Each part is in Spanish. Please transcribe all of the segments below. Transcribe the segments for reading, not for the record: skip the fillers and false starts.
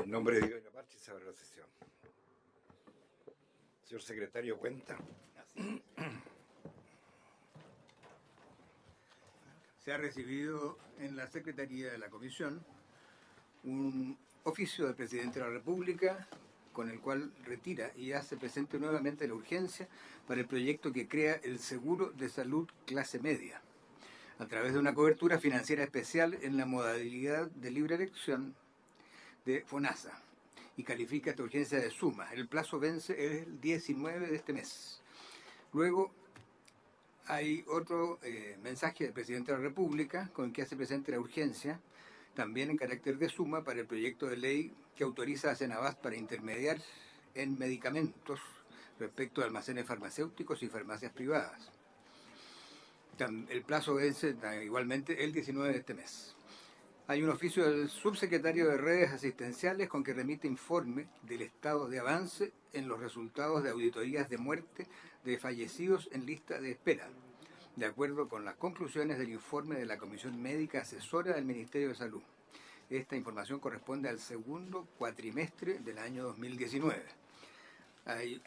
En nombre de Dios y la Marcha se abre la sesión. Señor secretario, cuenta. Se ha recibido en la Secretaría de la Comisión un oficio del Presidente de la República con el cual retira y hace presente nuevamente la urgencia para el proyecto que crea el Seguro de Salud Clase Media, a través de una cobertura financiera especial en la modalidad de libre elección de FONASA, y califica esta urgencia de suma. El plazo vence el 19 de este mes. Luego hay otro mensaje del Presidente de la República con el que hace presente la urgencia, también en carácter de suma, para el proyecto de ley que autoriza a Senabast para intermediar en medicamentos respecto a almacenes farmacéuticos y farmacias privadas. El plazo vence igualmente el 19 de este mes. Hay un oficio del subsecretario de Redes Asistenciales con que remite informe del estado de avance en los resultados de auditorías de muerte de fallecidos en lista de espera, de acuerdo con las conclusiones del informe de la Comisión Médica Asesora del Ministerio de Salud. Esta información corresponde al segundo cuatrimestre del año 2019. Hay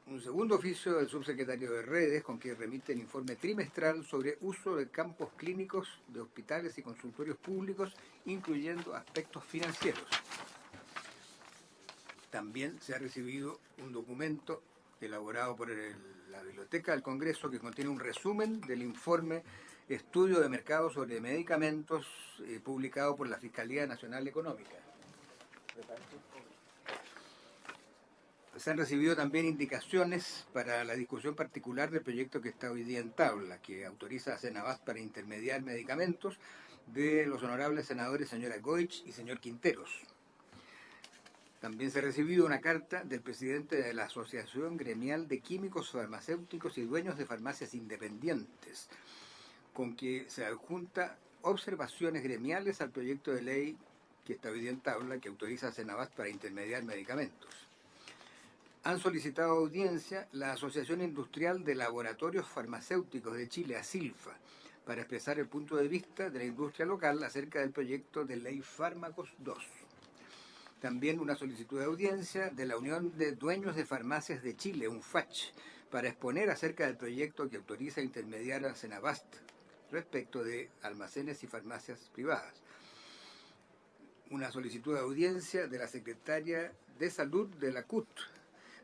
un segundo oficio del subsecretario de Redes con que remite el informe trimestral sobre uso de campos clínicos de hospitales y consultorios públicos, incluyendo aspectos financieros. También se ha recibido un documento elaborado por la Biblioteca del Congreso que contiene un resumen del informe Estudio de Mercado sobre Medicamentos publicado por la Fiscalía Nacional Económica. Se han recibido también indicaciones para la discusión particular del proyecto que está hoy día en tabla, que autoriza a Senabast para intermediar medicamentos, de los honorables senadores señora Goich y señor Quinteros. También se ha recibido una carta del presidente de la Asociación Gremial de Químicos Farmacéuticos y Dueños de Farmacias Independientes, con que se adjunta observaciones gremiales al proyecto de ley que está hoy día en tabla, que autoriza a Senabast para intermediar medicamentos. Han solicitado audiencia la Asociación Industrial de Laboratorios Farmacéuticos de Chile, ASILFA, para expresar el punto de vista de la industria local acerca del proyecto de ley Fármacos 2. También una solicitud de audiencia de la Unión de Dueños de Farmacias de Chile, UNFACH, para exponer acerca del proyecto que autoriza intermediar a Senabast respecto de almacenes y farmacias privadas. Una solicitud de audiencia de la Secretaria de Salud de la CUT,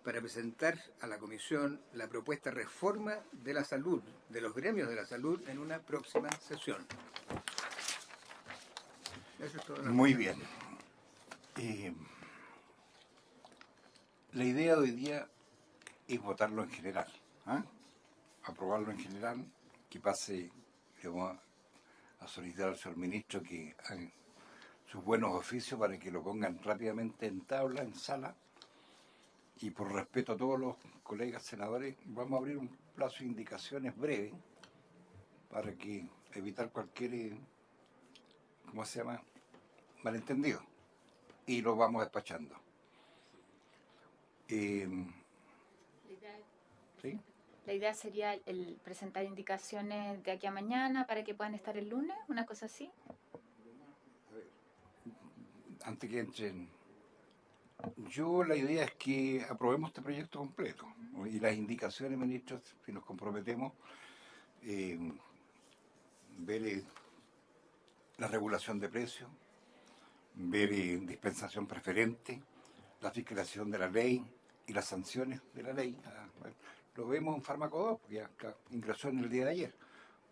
para presentar a la Comisión la propuesta reforma de la salud, de los gremios de la salud, en una próxima sesión. Eso es todo. Muy bien. La idea de hoy día es votarlo en general, aprobarlo en general, que pase, le vamos a solicitar al señor ministro que haga sus buenos oficios para que lo pongan rápidamente en tabla, en sala. Y por respeto a todos los colegas senadores, vamos a abrir un plazo de indicaciones breve para que evitar cualquier, malentendido. Y lo vamos despachando. ¿Sí? La idea sería el presentar indicaciones de aquí a mañana para que puedan estar el lunes, una cosa así. A ver, antes que entren, la idea es que aprobemos este proyecto completo, ¿no? Y las indicaciones, ministros, si nos comprometemos, ver la regulación de precios, ver dispensación preferente, la fiscalización de la ley y las sanciones de la ley. Bueno, lo vemos en Fármaco 2, porque ya ingresó en el día de ayer,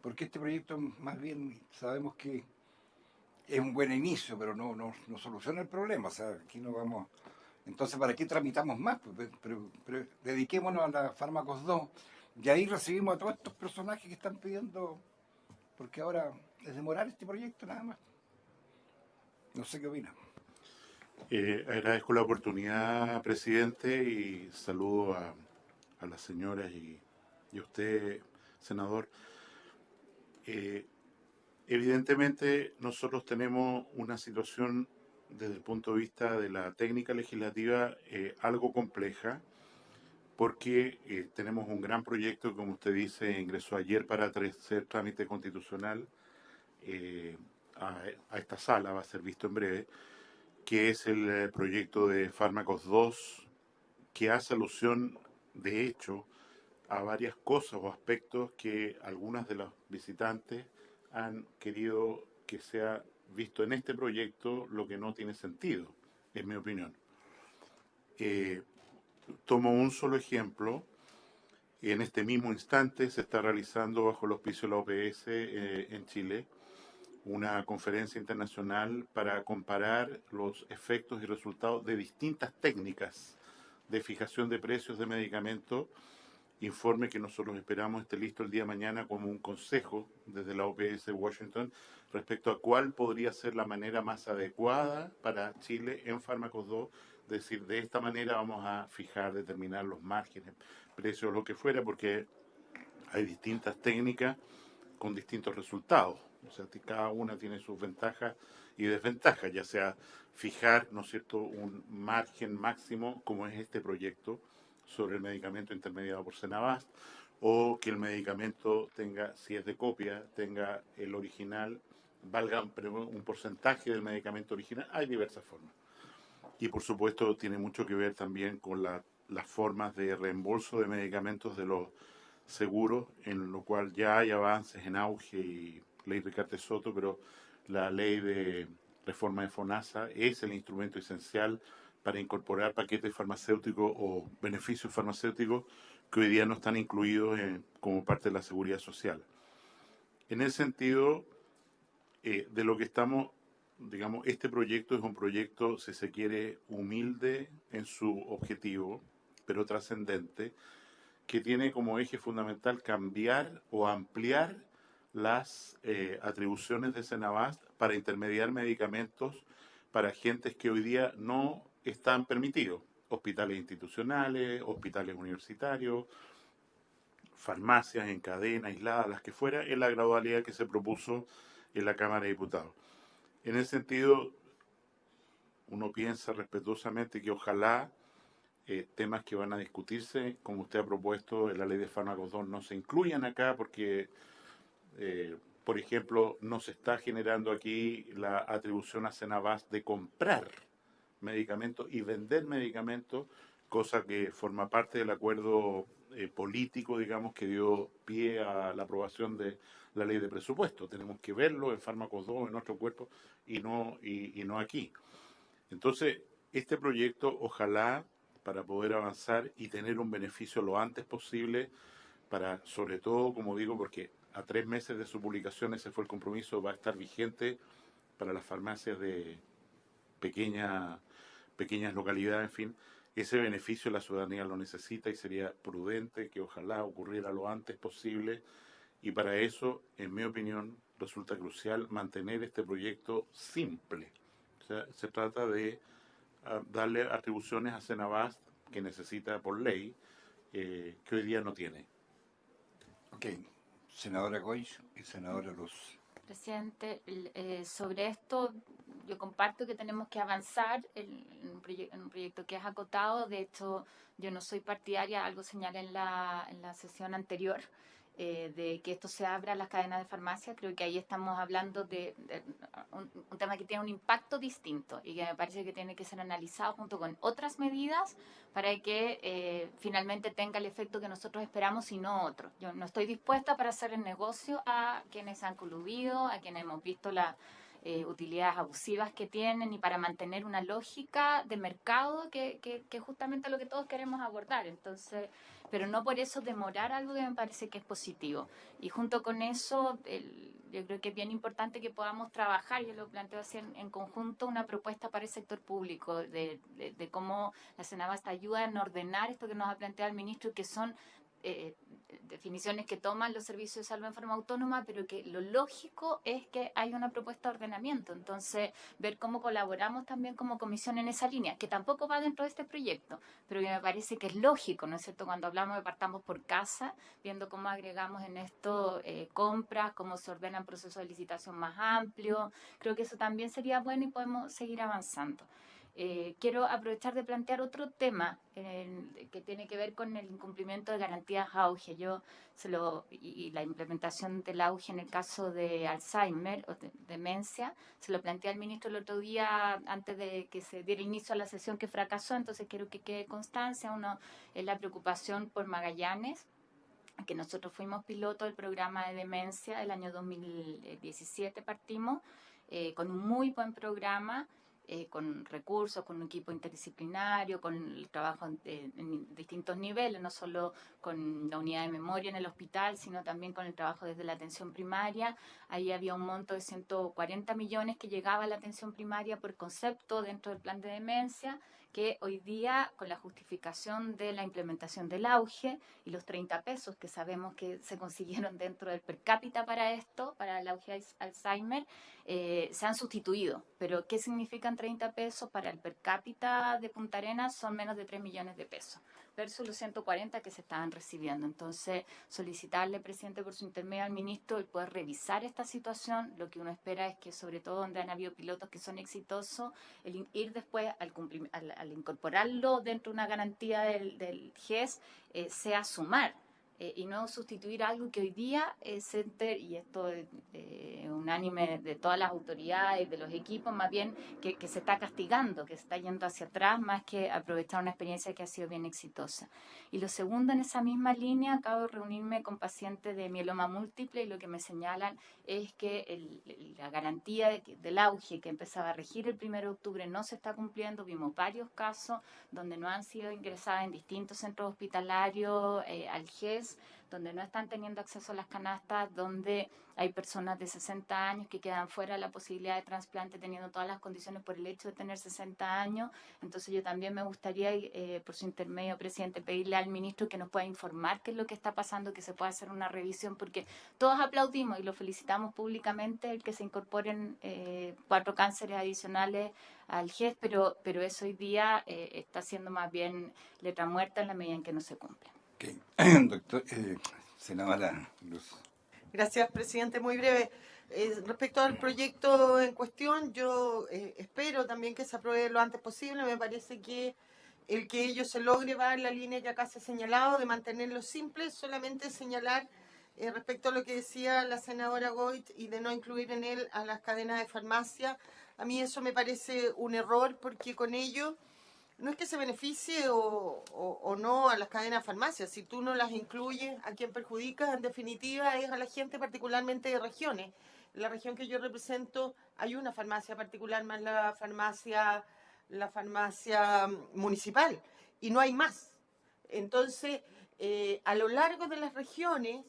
porque este proyecto más bien sabemos que es un buen inicio, pero no soluciona el problema. O sea, aquí no vamos. Entonces, ¿para qué tramitamos más? Pero dediquémonos a la Fármacos 2, y ahí recibimos a todos estos personajes que están pidiendo, porque ahora es demorar este proyecto nada más. No sé qué opina. Agradezco la oportunidad, presidente, y saludo a las señoras y a usted, senador. Evidentemente, nosotros tenemos una situación desde el punto de vista de la técnica legislativa algo compleja, porque tenemos un gran proyecto, como usted dice, ingresó ayer para hacer trámite constitucional a esta sala, va a ser visto en breve, que es el proyecto de Fármacos 2, que hace alusión, de hecho, a varias cosas o aspectos que algunas de los visitantes han querido que sea visto en este proyecto, lo que no tiene sentido, en mi opinión. Tomo un solo ejemplo. En este mismo instante se está realizando bajo el auspicio de la OPS en Chile una conferencia internacional para comparar los efectos y resultados de distintas técnicas de fijación de precios de medicamentos. Informe que nosotros esperamos esté listo el día de mañana como un consejo desde la OPS Washington respecto a cuál podría ser la manera más adecuada para Chile en Fármacos 2, es decir, de esta manera vamos a fijar, determinar los márgenes, precios, lo que fuera, porque hay distintas técnicas con distintos resultados. O sea, cada una tiene sus ventajas y desventajas, ya sea fijar, ¿no es cierto?, un margen máximo, como es este proyecto, sobre el medicamento intermediado por Senabast, o que el medicamento tenga, si es de copia, tenga el original, valga un porcentaje del medicamento original. Hay diversas formas. Y por supuesto tiene mucho que ver también con las formas de reembolso de medicamentos de los seguros, en lo cual ya hay avances en auge y ley Ricardo Soto, pero la ley de reforma de FONASA es el instrumento esencial para incorporar paquetes farmacéuticos o beneficios farmacéuticos que hoy día no están incluidos como parte de la seguridad social. En ese sentido, de lo que estamos, digamos, este proyecto es un proyecto, si se quiere, humilde en su objetivo, pero trascendente, que tiene como eje fundamental cambiar o ampliar las atribuciones de Senabast para intermediar medicamentos para agentes que hoy día no están permitidos. Hospitales institucionales, hospitales universitarios, farmacias en cadena, aisladas, las que fuera, en la gradualidad que se propuso en la Cámara de Diputados. En ese sentido, uno piensa respetuosamente que ojalá temas que van a discutirse, como usted ha propuesto en la ley de fármacos 2, no se incluyan acá porque, por ejemplo, no se está generando aquí la atribución a Senabast de comprar medicamentos y vender medicamentos, cosa que forma parte del acuerdo político, digamos, que dio pie a la aprobación de la ley de presupuesto. Tenemos que verlo en fármacos 2, en nuestro cuerpo, y no aquí. Entonces, este proyecto, ojalá, para poder avanzar y tener un beneficio lo antes posible, para, sobre todo, como digo, porque a 3 meses de su publicación ese fue el compromiso, va a estar vigente para las farmacias de pequeñas localidades, en fin, ese beneficio la ciudadanía lo necesita y sería prudente que ojalá ocurriera lo antes posible, y para eso, en mi opinión, resulta crucial mantener este proyecto simple. O sea, se trata de darle atribuciones a Senabast que necesita por ley, que hoy día no tiene. Ok, senadora Goich y senadora Luz. Presidente, sobre esto yo comparto que tenemos que avanzar en un proyecto que es acotado. De hecho, yo no soy partidaria, algo señalé en la sesión anterior, de que esto se abra a las cadenas de farmacia. Creo que ahí estamos hablando de un tema que tiene un impacto distinto y que me parece que tiene que ser analizado junto con otras medidas para que finalmente tenga el efecto que nosotros esperamos y no otro. Yo no estoy dispuesta para hacer el negocio a quienes han coludido, a quienes hemos visto las utilidades abusivas que tienen, y para mantener una lógica de mercado que es justamente lo que todos queremos abordar. Entonces, pero no por eso demorar algo que me parece que es positivo. Y junto con eso, yo creo que es bien importante que podamos trabajar, yo lo planteo así en conjunto, una propuesta para el sector público de cómo la Senabast ayuda en ordenar esto que nos ha planteado el ministro, que son definiciones que toman los servicios de salud en forma autónoma, pero que lo lógico es que hay una propuesta de ordenamiento. Entonces, ver cómo colaboramos también como comisión en esa línea, que tampoco va dentro de este proyecto, pero que me parece que es lógico, ¿no es cierto? Cuando hablamos de partamos por casa, viendo cómo agregamos en esto compras, cómo se ordenan procesos de licitación más amplio, creo que eso también sería bueno y podemos seguir avanzando. Quiero aprovechar de plantear otro tema que tiene que ver con el incumplimiento de garantías auge. Y la implementación del auge en el caso de Alzheimer o de demencia, se lo planteé al ministro el otro día antes de que se diera inicio a la sesión que fracasó, entonces quiero que quede constancia. Uno es la preocupación por Magallanes, que nosotros fuimos piloto del programa de demencia el año 2017 partimos, con un muy buen programa, con recursos, con un equipo interdisciplinario, con el trabajo en distintos niveles, no solo con la unidad de memoria en el hospital, sino también con el trabajo desde la atención primaria. Ahí había un monto de 140 millones que llegaba a la atención primaria por concepto dentro del plan de demencia, que hoy día, con la justificación de la implementación del auge y los 30 pesos que sabemos que se consiguieron dentro del per cápita para esto, para el auge Alzheimer, se han sustituido. Pero, ¿qué significan 30 pesos? Para el per cápita de Punta Arenas son menos de 3 millones de pesos, versus los 140 que se estaban recibiendo. Entonces, solicitarle, presidente, por su intermedio al ministro, el poder revisar esta situación. Lo que uno espera es que, sobre todo donde han habido pilotos que son exitosos, el ir después al incorporarlo dentro de una garantía del GES, sea sumar, y no sustituir algo que hoy día es y esto es unánime de todas las autoridades, de los equipos, más bien que se está castigando, que se está yendo hacia atrás, más que aprovechar una experiencia que ha sido bien exitosa. Y lo segundo, en esa misma línea, acabo de reunirme con pacientes de mieloma múltiple y lo que me señalan es que la garantía del auge que empezaba a regir el 1 de octubre no se está cumpliendo. Vimos varios casos donde no han sido ingresadas en distintos centros hospitalarios al GES, donde no están teniendo acceso a las canastas, donde hay personas de 60 años que quedan fuera de la posibilidad de trasplante teniendo todas las condiciones por el hecho de tener 60 años. Entonces yo también me gustaría, por su intermedio, presidente, pedirle al ministro que nos pueda informar qué es lo que está pasando, que se pueda hacer una revisión, porque todos aplaudimos y lo felicitamos públicamente el que se incorporen 4 cánceres adicionales al GES, pero eso hoy día está siendo más bien letra muerta en la medida en que no se cumple. Okay. Doctor, senadora Luz. Gracias, presidente. Muy breve. Respecto al proyecto en cuestión, yo espero también que se apruebe lo antes posible. Me parece que el que ello se logre va en la línea que acá se ha señalado, de mantenerlo simple, solamente señalar respecto a lo que decía la senadora Goit y de no incluir en él a las cadenas de farmacia. A mí eso me parece un error, porque con ello no es que se beneficie o no a las cadenas de farmacias. Si tú no las incluyes, a quien perjudicas en definitiva es a la gente, particularmente de regiones. En la región que yo represento hay una farmacia particular, más la farmacia municipal, y no hay más. Entonces, a lo largo de las regiones,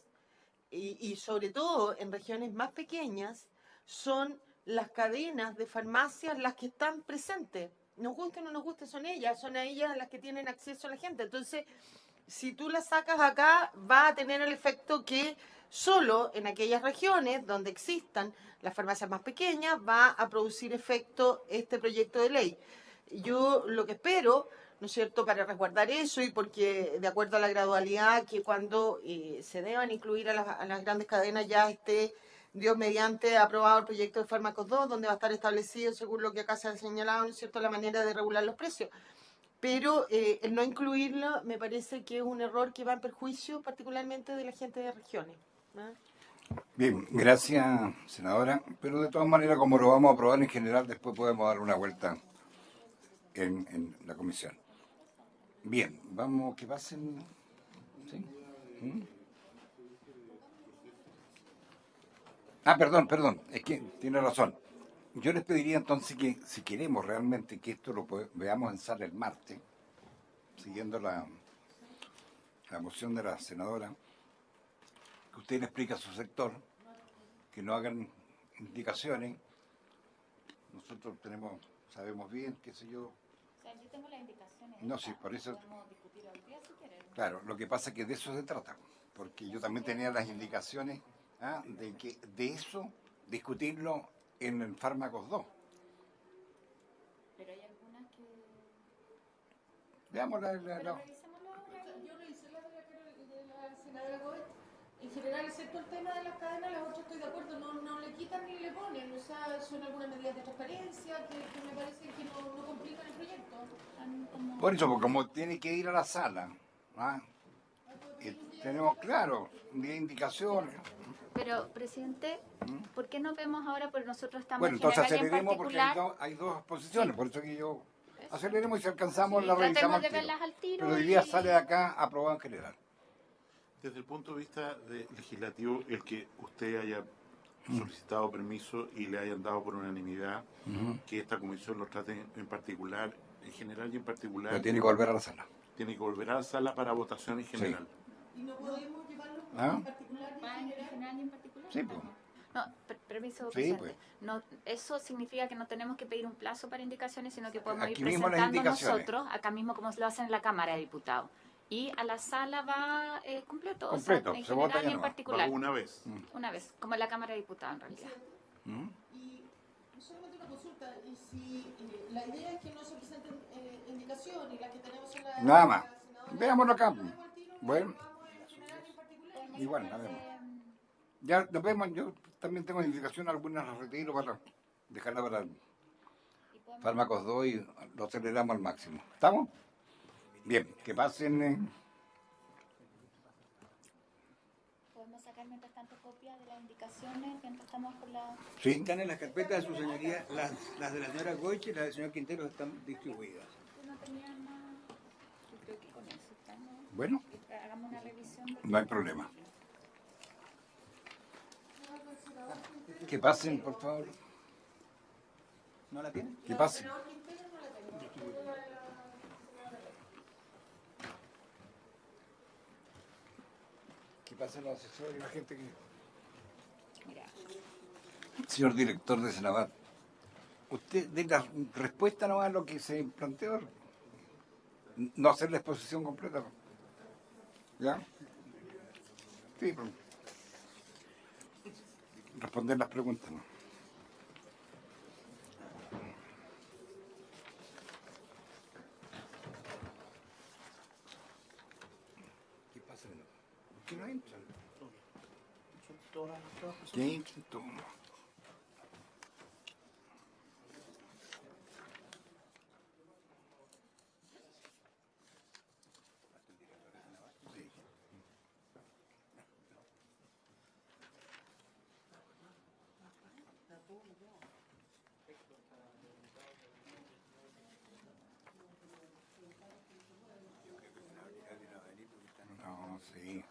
y sobre todo en regiones más pequeñas, son las cadenas de farmacias las que están presentes. Nos guste o no nos guste, son a ellas las que tienen acceso a la gente. Entonces, si tú las sacas acá, va a tener el efecto que solo en aquellas regiones donde existan las farmacias más pequeñas va a producir efecto este proyecto de ley. Yo lo que espero, ¿no es cierto?, para resguardar eso, y porque de acuerdo a la gradualidad, que cuando se deban incluir a las grandes cadenas ya esté, Dios mediante, aprobado el proyecto de Fármacos 2, donde va a estar establecido, según lo que acá se ha señalado, ¿no es cierto?, la manera de regular los precios. Pero el no incluirlo me parece que es un error que va en perjuicio particularmente de la gente de regiones, ¿no? Bien, gracias, senadora. Pero de todas maneras, como lo vamos a aprobar en general, después podemos dar una vuelta en la comisión. Bien, vamos, que pasen. ¿Sí? ¿Mm? Ah, perdón, es que tiene razón. Yo les pediría entonces que, si queremos realmente que esto lo veamos en sala el martes, siguiendo la moción de la senadora, que usted le explique a su sector, que no hagan indicaciones. Nosotros sabemos bien, qué sé yo. O sea, yo tengo las indicaciones. No, sí, por eso. Podemos discutir hoy día si quieren. Claro, lo que pasa es que de eso se trata, porque yo también tenía las indicaciones de que de eso discutirlo en el Fármacos 2. Pero hay algunas que... Veamos Pero revisémoslo ahora. Yo revisé la de la senadora Goy. En general, excepto el tema de las cadenas, las otras estoy de acuerdo, no le quitan ni le ponen. O sea, son algunas medidas de transparencia que me parece que no complican el Por eso, porque como tiene que ir a la sala, ¿ah? Y tenemos, claro, indicaciones. Pero, presidente, ¿por qué no vemos ahora? Porque nosotros estamos Bueno, en entonces general y en aceleremos porque particular. hay dos posiciones, Sí. por eso que yo aceleremos y si alcanzamos Sí, la tratemos revisamos de al tiro. verlas al tiro Pero hoy día y- sale de acá aprobado en general. Desde el punto de vista legislativo, el que usted haya solicitado permiso y le hayan dado por unanimidad que esta comisión lo trate en particular, en general y en particular, Pero tiene que volver a la sala. tiene que volver a la sala para votación en general. Y no podemos llevarlo ¿Ah? en particular y en ¿En general. general y en particular? Sí, pues. No, permiso, Sí, presidente. pues. No, eso significa que no tenemos que pedir un plazo para indicaciones, sino que podemos Aquí ir mismo las presentando indicaciones. nosotros, acá mismo como lo hacen en la Cámara de Diputados. Y a la sala va completo, Completo, o sea, en se vota general ya y en nomás. particular. Va una vez. Una vez, como en la Cámara de Diputados en realidad. Y solamente una consulta, y si la idea es que no se presenten indicaciones, las que tenemos en la... Nada más. la senadora, Veámoslo acá. ¿lo vemos al tiro? Bueno, ¿Vamos en general y en particular? igual, la vemos. Ya nos vemos, yo también tengo indicación, algunas las retiro para dejarla para fármacos 2 y lo aceleramos al máximo. ¿Estamos? Bien, que pasen. ¿Podemos sacar mientras tanto copia de las indicaciones mientras estamos con la... Sí, Están en las carpetas de su señoría, las de la señora Goich y las del señor Quintero están distribuidas. No tenía más... Yo creo que con eso estamos... bueno, Hagamos una revisión de... no hay problema. Que pasen, por favor. ¿No la tienen? Que pasen. Que pasen los asesores y la gente que... Mira, Señor director de Senabat, usted dé la respuesta nomás a lo que se planteó. No hacer la exposición completa. ¿Ya? Sí, pero... responder las preguntas, ¿no? ¿Qué pasa? ¿Qué no entran? ¿Qué entran todos? No, sí.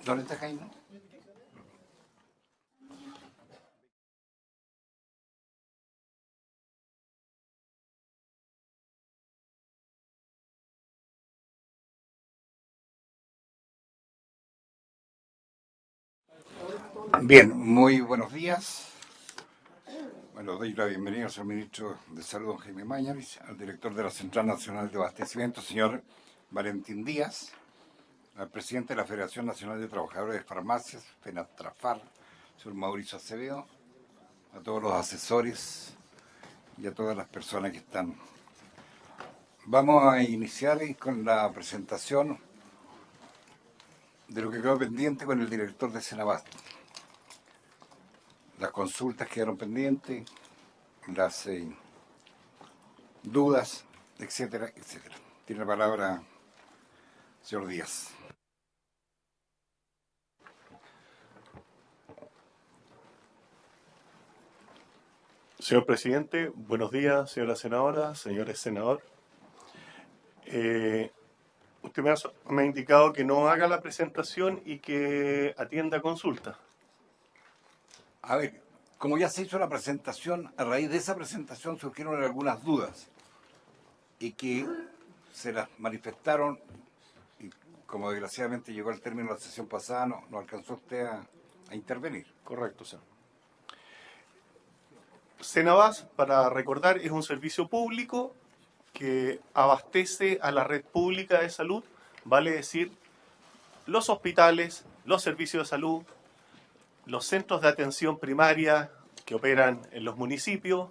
¿Dónde está Jaime? Bien, muy buenos días. Bueno, doy la bienvenida al señor ministro de Salud, don Jaime Mañalich, al director de la Central Nacional de Abastecimiento, señor Valentín Díaz, al presidente de la Federación Nacional de Trabajadores de Farmacias, FENATRAFAR, señor Mauricio Acevedo, a todos los asesores y a todas las personas que están. Vamos a iniciar con la presentación de lo que quedó pendiente con el director de Senabasto. Las consultas quedaron pendientes, las dudas, etcétera, etcétera. Tiene la palabra señor Díaz. Señor presidente, buenos días, señora senadora, señores senadores. Usted me ha indicado que no haga la presentación y que atienda consulta. A ver, Como ya se hizo la presentación, a raíz de esa presentación surgieron algunas dudas y que se las manifestaron, y como desgraciadamente llegó el término de la sesión pasada, no alcanzó usted a intervenir. Correcto, señor. Cenabás, para recordar, es un servicio público que abastece a la red pública de salud, vale decir, los hospitales, los servicios de salud, los centros de atención primaria que operan en los municipios,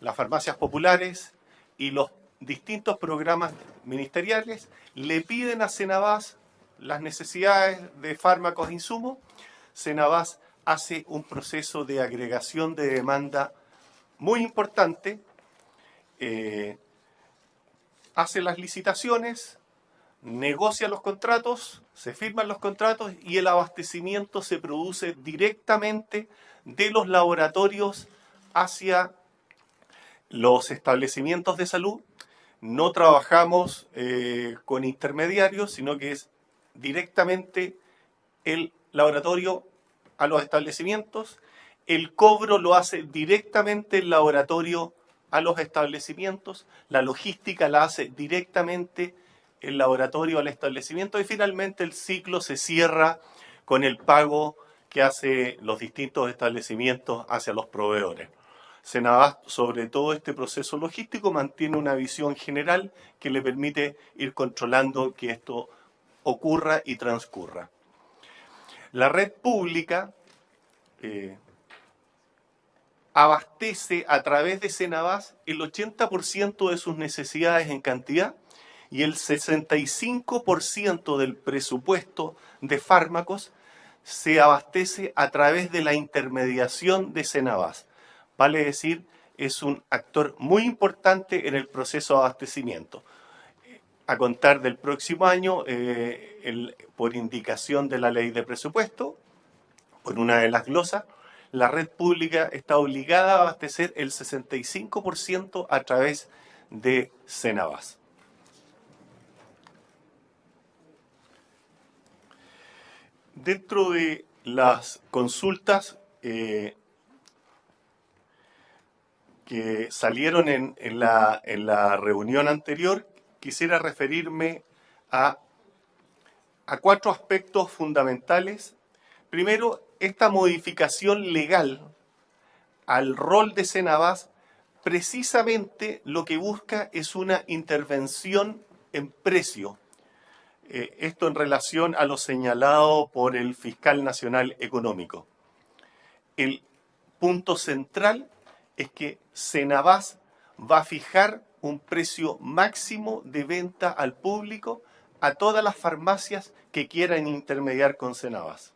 las farmacias populares y los distintos programas ministeriales le piden a Cenabás las necesidades de fármacos e insumos. Cenabás hace un proceso de agregación de demanda muy importante, hace las licitaciones, negocia los contratos, se firman los contratos y el abastecimiento se produce directamente de los laboratorios hacia los establecimientos de salud. No trabajamos con intermediarios, sino que es directamente el laboratorio a los establecimientos. El cobro lo hace directamente el laboratorio a los establecimientos. La logística la hace directamente el laboratorio al establecimiento. Y finalmente el ciclo se cierra con el pago que hace los distintos establecimientos hacia los proveedores. Cenabás, sobre todo este proceso logístico, mantiene una visión general que le permite ir controlando que esto ocurra y transcurra. La red pública abastece a través de Cenabás el 80% de sus necesidades en cantidad y el 65% del presupuesto de fármacos se abastece a través de la intermediación de Cenabás. Vale decir, es un actor muy importante en el proceso de abastecimiento. A contar del próximo año, por indicación de la ley de presupuesto, por una de las glosas, la red pública está obligada a abastecer el 65% a través de Cenabás. Dentro de las consultas que salieron en la reunión anterior, quisiera referirme a 4 aspectos fundamentales. Primero, esta modificación legal al rol de Cenabás precisamente lo que busca es una intervención en precio. Esto en relación a lo señalado por el Fiscal Nacional Económico. El punto central es que Cenabás va a fijar un precio máximo de venta al público a todas las farmacias que quieran intermediar con Cenabás.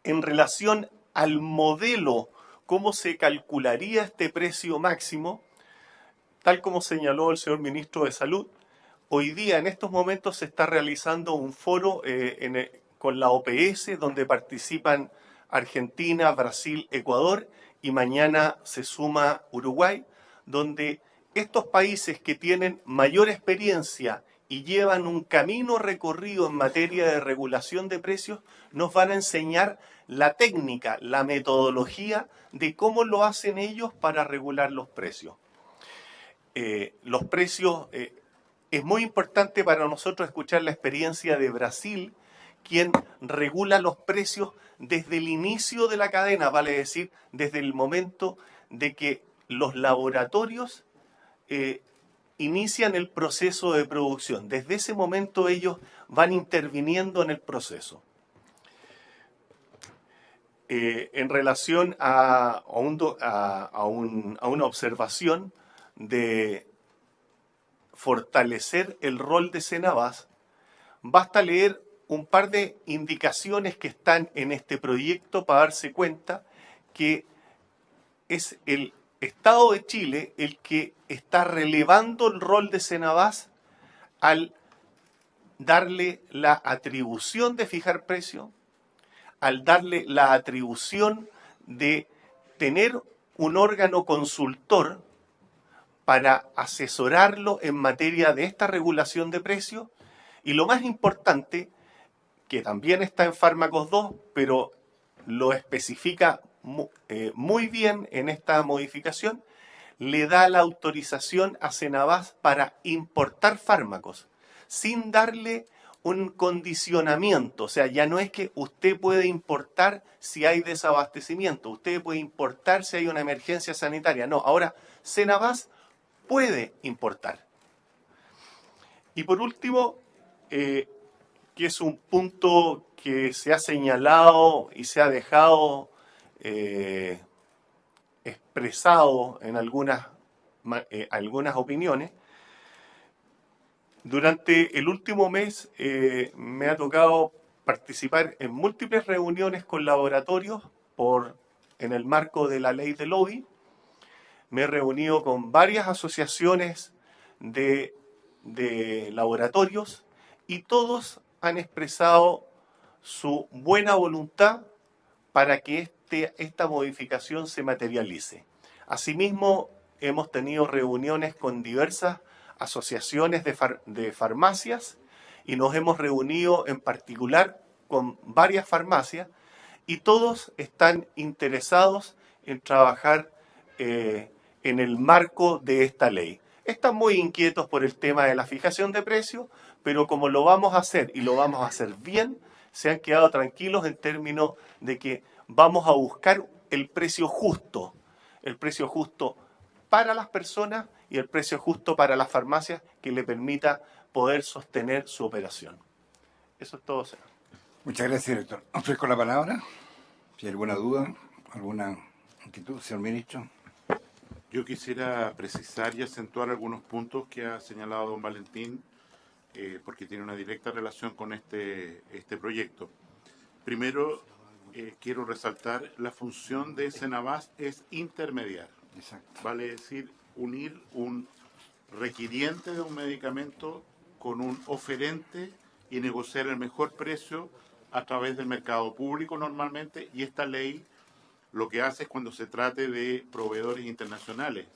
En relación al modelo, cómo se calcularía este precio máximo, tal como señaló el señor Ministro de Salud, hoy día en estos momentos se está realizando un foro con la OPS donde participan Argentina, Brasil, Ecuador y mañana se suma Uruguay, donde estos países que tienen mayor experiencia y llevan un camino recorrido en materia de regulación de precios, nos van a enseñar la técnica, la metodología de cómo lo hacen ellos para regular los precios. Los precios, es muy importante para nosotros escuchar la experiencia de Brasil, quien regula los precios desde el inicio de la cadena, vale decir, desde el momento de que los laboratorios inician el proceso de producción. Desde ese momento ellos van interviniendo en el proceso. En relación a una observación de fortalecer el rol de Cenabás, basta leer un par de indicaciones que están en este proyecto para darse cuenta que es el Estado de Chile el que está relevando el rol de Cenabás al darle la atribución de fijar precio, al darle la atribución de tener un órgano consultor para asesorarlo en materia de esta regulación de precios, y lo más importante, que también está en Fármacos 2, pero lo especifica muy bien en esta modificación, le da la autorización a Cenabás para importar fármacos, sin darle un condicionamiento. O sea, ya no es que usted puede importar si hay desabastecimiento, usted puede importar si hay una emergencia sanitaria. No, ahora Cenabás puede importar. Y por último, que es un punto que se ha señalado y se ha dejado expresado en algunas opiniones. Durante el último mes me ha tocado participar en múltiples reuniones con laboratorios en el marco de la ley de lobby. Me he reunido con varias asociaciones de laboratorios y todos han expresado su buena voluntad para que esta modificación se materialice. Asimismo, hemos tenido reuniones con diversas asociaciones de farmacias y nos hemos reunido en particular con varias farmacias y todos están interesados en trabajar en el marco de esta ley. Están muy inquietos por el tema de la fijación de precios, pero como lo vamos a hacer y lo vamos a hacer bien, se han quedado tranquilos en términos de que vamos a buscar el precio justo para las personas y el precio justo para las farmacias que le permita poder sostener su operación. Eso es todo, señor. Muchas gracias, director. Ofrezco la palabra. Si hay alguna duda, alguna inquietud, señor ministro. Yo quisiera precisar y acentuar algunos puntos que ha señalado don Valentín, porque tiene una directa relación con este proyecto. Primero, quiero resaltar, la función de Cenabás es intermediar. Exacto. Vale decir, unir un requiriente de un medicamento con un oferente y negociar el mejor precio a través del mercado público normalmente, y esta ley lo que hace es, cuando se trate de proveedores internacionales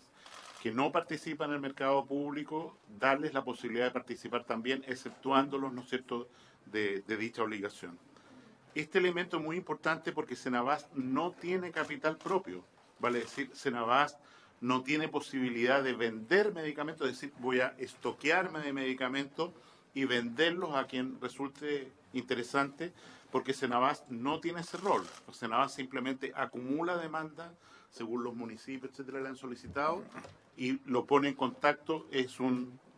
que no participan en el mercado público, darles la posibilidad de participar también, exceptuándolos, ¿no es cierto?, de dicha obligación. Este elemento es muy importante porque Cenabás no tiene capital propio, vale decir, Cenabás no tiene posibilidad de vender medicamentos, es decir, voy a estoquearme de medicamentos y venderlos a quien resulte interesante, porque Cenabás no tiene ese rol. Cenabás simplemente acumula demanda según los municipios, etcétera, le han solicitado, y lo pone en contacto,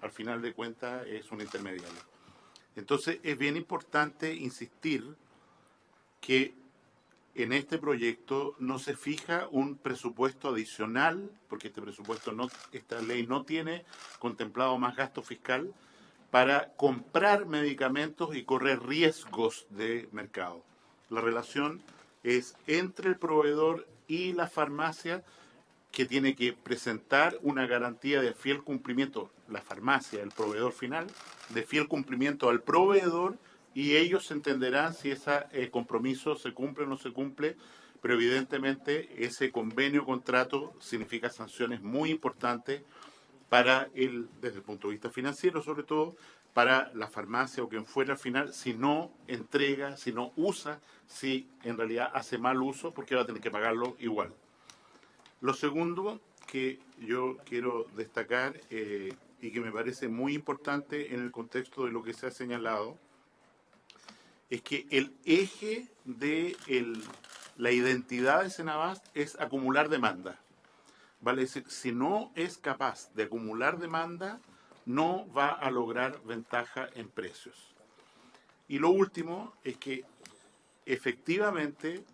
al final de cuentas, es un intermediario. Entonces, es bien importante insistir que en este proyecto no se fija un presupuesto adicional, porque esta ley no tiene contemplado más gasto fiscal para comprar medicamentos y correr riesgos de mercado. La relación es entre el proveedor y la farmacia, que tiene que presentar una garantía de fiel cumplimiento, la farmacia, el proveedor final, de fiel cumplimiento al proveedor, y ellos entenderán si ese compromiso se cumple o no se cumple, pero evidentemente ese convenio o contrato significa sanciones muy importantes desde el punto de vista financiero, sobre todo, para la farmacia o quien fuera al final, si no entrega, si no usa, si en realidad hace mal uso, porque va a tener que pagarlo igual. Lo segundo que yo quiero destacar y que me parece muy importante en el contexto de lo que se ha señalado, es que el eje de la identidad de Cenabás es acumular demanda. Vale decir, si no es capaz de acumular demanda, no va a lograr ventaja en precios. Y lo último es que efectivamente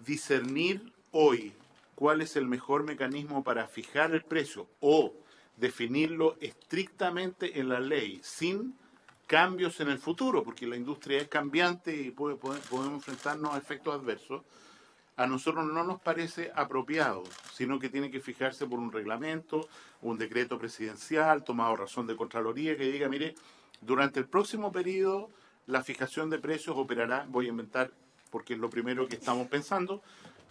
discernir hoy cuál es el mejor mecanismo para fijar el precio o definirlo estrictamente en la ley sin cambios en el futuro, porque la industria es cambiante y podemos enfrentarnos a efectos adversos, a nosotros no nos parece apropiado, sino que tiene que fijarse por un reglamento, un decreto presidencial, tomado razón de Contraloría, que diga, mire, durante el próximo periodo la fijación de precios operará, voy a inventar porque es lo primero que estamos pensando,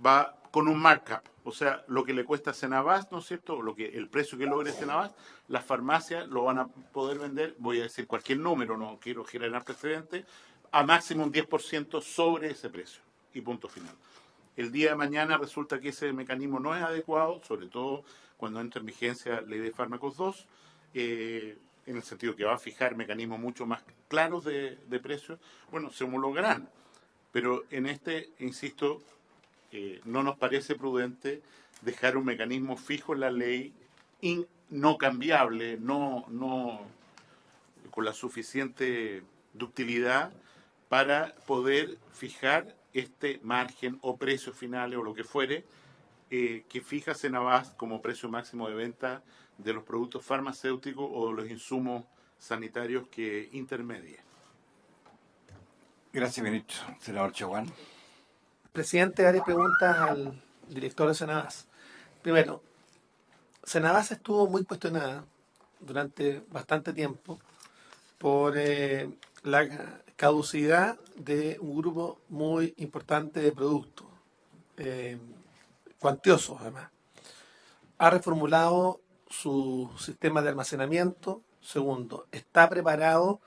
va con un markup, o sea, lo que le cuesta a Cenabás, ¿no es cierto?, el precio que logre Cenabás, las farmacias lo van a poder vender, voy a decir cualquier número, no quiero generar precedentes, a máximo un 10% sobre ese precio. y punto final. El día de mañana resulta que ese mecanismo no es adecuado, sobre todo cuando entra en vigencia la Ley de Fármacos 2, en el sentido que va a fijar mecanismos mucho más claros de precios. Bueno, se homologarán, pero en este, insisto, no nos parece prudente dejar un mecanismo fijo en la ley, no cambiable, no con la suficiente ductilidad para poder fijar este margen o precios finales o lo que fuere que fija Senabast como precio máximo de venta de los productos farmacéuticos o de los insumos sanitarios que intermedie. Gracias, ministro. Senador Chaguán. Presidente, varias preguntas al director de Senabast. Primero, Senabast estuvo muy cuestionada durante bastante tiempo por la caducidad de un grupo muy importante de productos, cuantiosos además. Ha reformulado su sistema de almacenamiento. Segundo, está preparado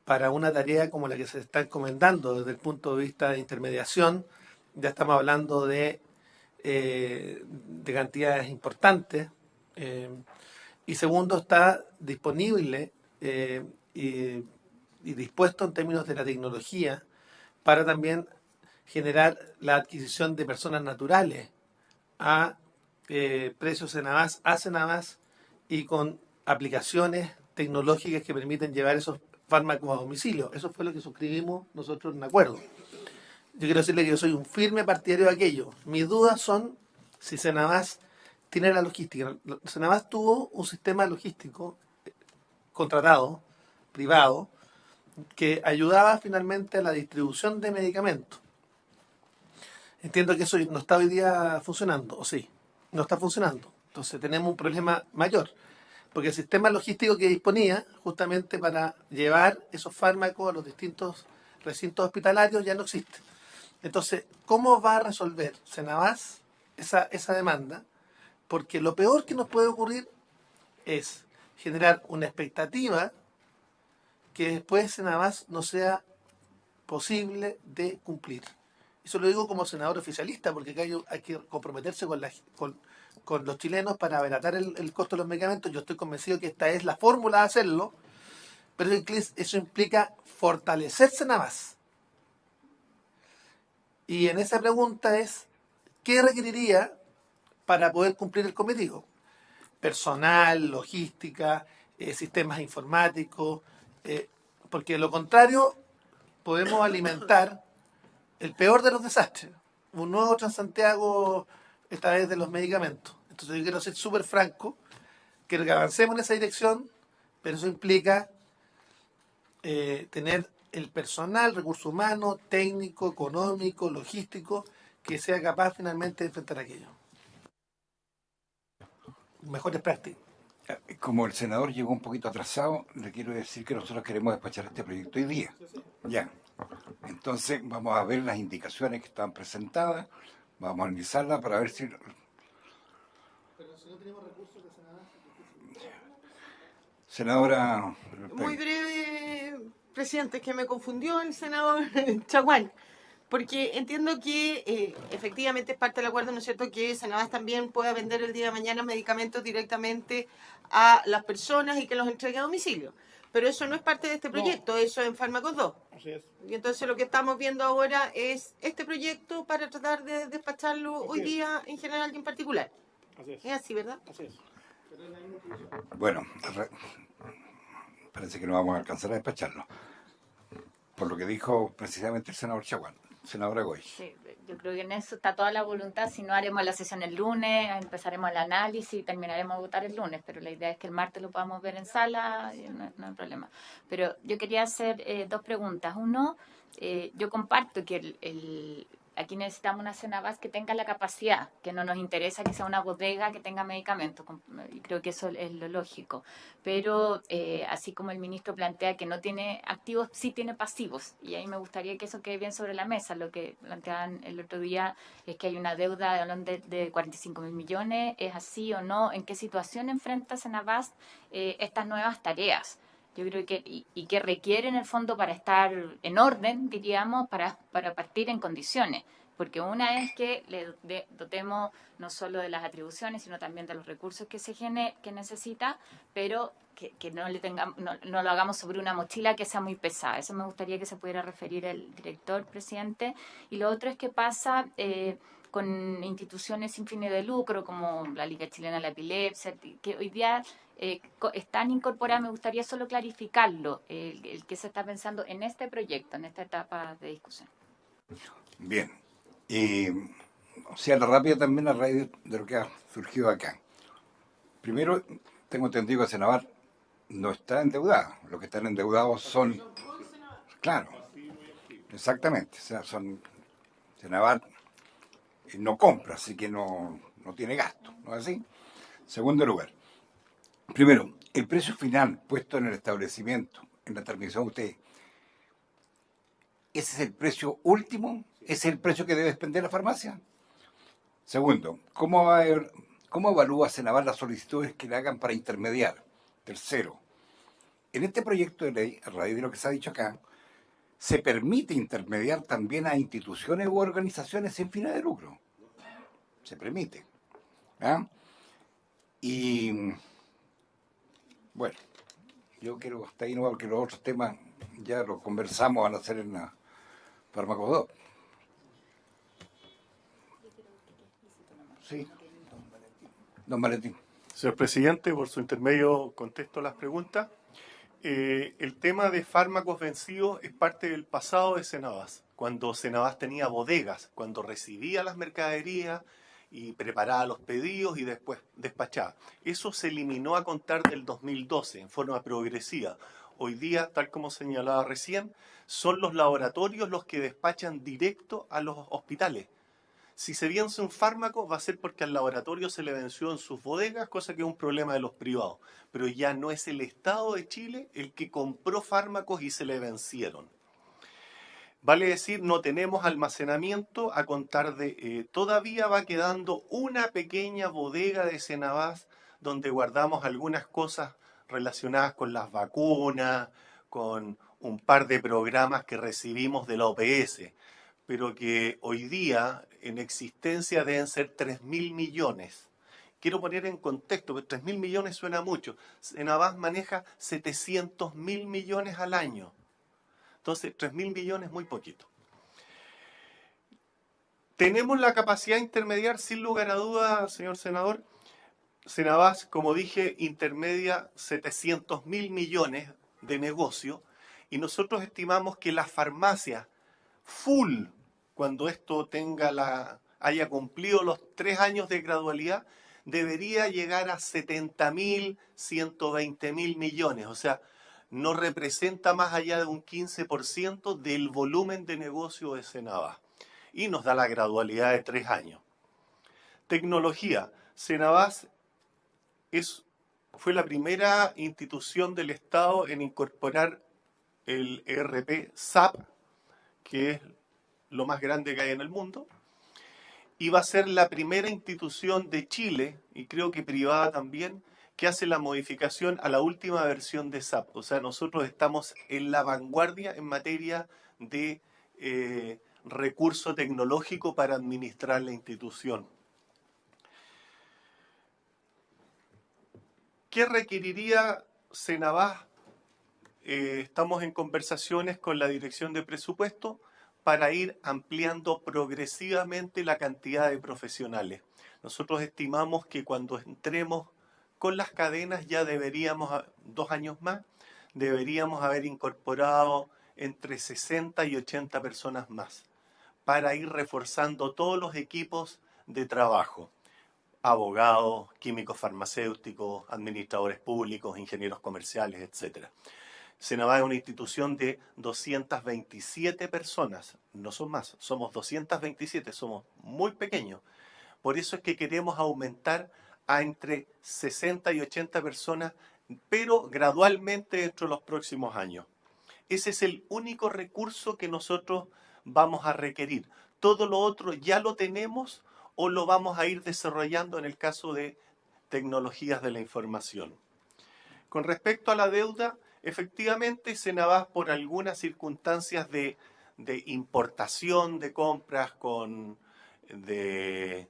para una tarea como la que se está encomendando desde el punto de vista de intermediación. Ya estamos hablando de cantidades importantes. Y segundo, está disponible y dispuesto en términos de la tecnología para también generar la adquisición de personas naturales a precios Senabast, a Senabast y con aplicaciones tecnológicas que permiten llevar esos fármacos a domicilio. Eso fue lo que suscribimos nosotros en un acuerdo. Yo quiero decirle que yo soy un firme partidario de aquello. Mis dudas son si Senabast tiene la logística. Senabast tuvo un sistema logístico contratado, privado, que ayudaba finalmente a la distribución de medicamentos. Entiendo que eso no está hoy día funcionando, ¿o sí? No está funcionando. Entonces tenemos un problema mayor, porque el sistema logístico que disponía justamente para llevar esos fármacos a los distintos recintos hospitalarios ya no existe. Entonces, ¿cómo va a resolver Senabast esa demanda? Porque lo peor que nos puede ocurrir es generar una expectativa que después Senabast no sea posible de cumplir. Eso lo digo como senador oficialista, porque acá hay que comprometerse con los chilenos para abaratar el costo de los medicamentos. Yo estoy convencido que esta es la fórmula de hacerlo, pero eso implica fortalecer Senabast. Y en esa pregunta es, ¿qué requeriría para poder cumplir el cometido? Personal, logística, sistemas informáticos, porque de lo contrario podemos alimentar el peor de los desastres, un nuevo Transantiago, esta vez de los medicamentos. Entonces yo quiero ser súper franco, quiero que avancemos en esa dirección, pero eso implica tener el personal, recurso humano, técnico, económico, logístico, que sea capaz finalmente de enfrentar aquello. Mejores prácticas. Como el senador llegó un poquito atrasado, le quiero decir que nosotros queremos despachar este proyecto hoy día. Ya. Entonces vamos a ver las indicaciones que están presentadas, vamos a analizarlas para ver si... Pero si no tenemos recursos de Senabast... Senadora... Muy breve, presidente, es que me confundió el senador Chaguán, porque entiendo que efectivamente es parte del acuerdo, ¿no es cierto?, que Senabast también pueda vender el día de mañana medicamentos directamente a las personas y que los entregue a domicilio. Pero eso no es parte de este proyecto, eso es en Fármacos 2. Así es. Y entonces lo que estamos viendo ahora es este proyecto para tratar de despacharlo hoy día en general y en particular. Así es. Es así, ¿verdad? Así es. Bueno, parece que no vamos a alcanzar a despacharlo. Por lo que dijo precisamente el senador Chaguán. Senadora Goy. Sí, yo creo que en eso está toda la voluntad. Si no, haremos la sesión el lunes, empezaremos el análisis y terminaremos de votar el lunes. Pero la idea es que el martes lo podamos ver en sala, y no hay problema. Pero yo quería hacer dos preguntas. Uno, yo comparto que aquí necesitamos una Senabast que tenga la capacidad, que no nos interesa que sea una bodega que tenga medicamentos, y creo que eso es lo lógico. Pero así como el ministro plantea que no tiene activos, sí tiene pasivos, y ahí me gustaría que eso quede bien sobre la mesa. Lo que planteaban el otro día es que hay una deuda de 45.000 millones, ¿es así o no? ¿En qué situación enfrenta Senabast estas nuevas tareas? Yo creo que, y que requiere en el fondo para estar en orden, diríamos, para partir en condiciones. porque una es que le dotemos no solo de las atribuciones, sino también de los recursos que necesita, pero que no lo hagamos sobre una mochila que sea muy pesada. Eso me gustaría que se pudiera referir el director, presidente. Y lo otro es que pasa con instituciones sin fines de lucro, como la Liga Chilena de la Epilepsia, que hoy día están incorporadas. Me gustaría solo clarificarlo, el que se está pensando en este proyecto, en esta etapa de discusión. Bien. Y, o sea, la rápida también a raíz de lo que ha surgido acá. Primero, tengo entendido que Senavar no está endeudada. Los que están endeudados son... Claro, exactamente. O sea, Senavar no compra, así que no tiene gasto, ¿no es así? Segundo lugar, primero, el precio final puesto en el establecimiento, en la transmisión de usted, ¿ese es el precio último? ¿Ese es el precio que debe expender la farmacia? Segundo, ¿cómo evalúa Senavar las solicitudes que le hagan para intermediar? Tercero, en este proyecto de ley, a raíz de lo que se ha dicho acá, se permite intermediar también a instituciones u organizaciones sin fines de lucro. Se permite. ¿Ah? Y bueno, yo quiero hasta ahí no, porque los otros temas ya los conversamos, van a ser en la Fármacos 2. Sí, don Valentín. Señor presidente, por su intermedio contesto las preguntas. El tema de fármacos vencidos es parte del pasado de Senabas, cuando Senabas tenía bodegas, cuando recibía las mercaderías y preparaba los pedidos y después despachaba. Eso se eliminó a contar del 2012 en forma progresiva. Hoy día, tal como señalaba recién, son los laboratorios los que despachan directo a los hospitales. Si se vence un fármaco va a ser porque al laboratorio se le venció en sus bodegas, cosa que es un problema de los privados. Pero ya no es el Estado de Chile el que compró fármacos y se le vencieron. Vale decir, no tenemos almacenamiento a contar de... todavía va quedando una pequeña bodega de Senabas donde guardamos algunas cosas relacionadas con las vacunas, con un par de programas que recibimos de la OPS, pero que hoy día en existencia deben ser 3.000 millones. Quiero poner en contexto, porque 3.000 millones suena mucho. Senabas maneja 700.000 millones al año. Entonces, 3.000 millones es muy poquito. ¿Tenemos la capacidad de intermediar? Sin lugar a dudas, señor senador. Senabas, como dije, intermedia 700.000 millones de negocio y nosotros estimamos que las farmacias full, cuando esto haya cumplido los 3 años de gradualidad, debería llegar a 70.000, 120.000 millones. O sea, no representa más allá de un 15% del volumen de negocio de Senabas. Y nos da la gradualidad de 3 años. Tecnología. Senabas fue la primera institución del Estado en incorporar el ERP SAP, que es lo más grande que hay en el mundo, y va a ser la primera institución de Chile, y creo que privada también, que hace la modificación a la última versión de SAP. O sea, nosotros estamos en la vanguardia en materia de recurso tecnológico para administrar la institución. ¿Qué requeriría Senabas? Estamos en conversaciones con la Dirección de Presupuesto para ir ampliando progresivamente la cantidad de profesionales. Nosotros estimamos que cuando entremos con las cadenas ya deberíamos, 2 años más, deberíamos haber incorporado entre 60 y 80 personas más para ir reforzando todos los equipos de trabajo. Abogados, químicos farmacéuticos, administradores públicos, ingenieros comerciales, etc. Senabas es una institución de 227 personas, no son más, somos 227, somos muy pequeños. Por eso es que queremos aumentar a entre 60 y 80 personas, pero gradualmente dentro de los próximos años. Ese es el único recurso que nosotros vamos a requerir. Todo lo otro ya lo tenemos o lo vamos a ir desarrollando en el caso de tecnologías de la información. Con respecto a la deuda, efectivamente, Senabas, por algunas circunstancias de de importación de compras de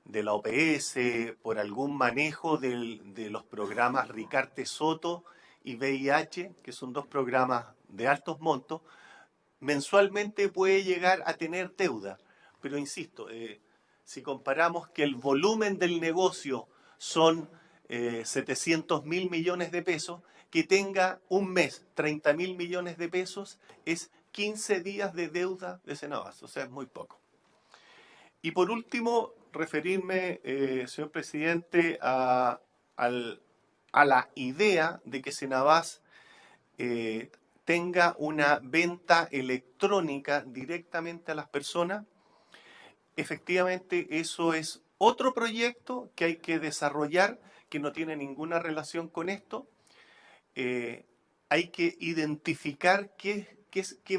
la OPS, por algún manejo de los programas Ricarte Soto y VIH, que son dos programas de altos montos, mensualmente puede llegar a tener deuda. Pero insisto, si comparamos que el volumen del negocio son 700.000 millones de pesos, que tenga un mes 30.000 millones de pesos es 15 días de deuda de Cenabás, o sea, es muy poco. Y por último, referirme, señor presidente, a la idea de que Cenabás tenga una venta electrónica directamente a las personas. Efectivamente, eso es otro proyecto que hay que desarrollar, que no tiene ninguna relación con esto. Hay que identificar qué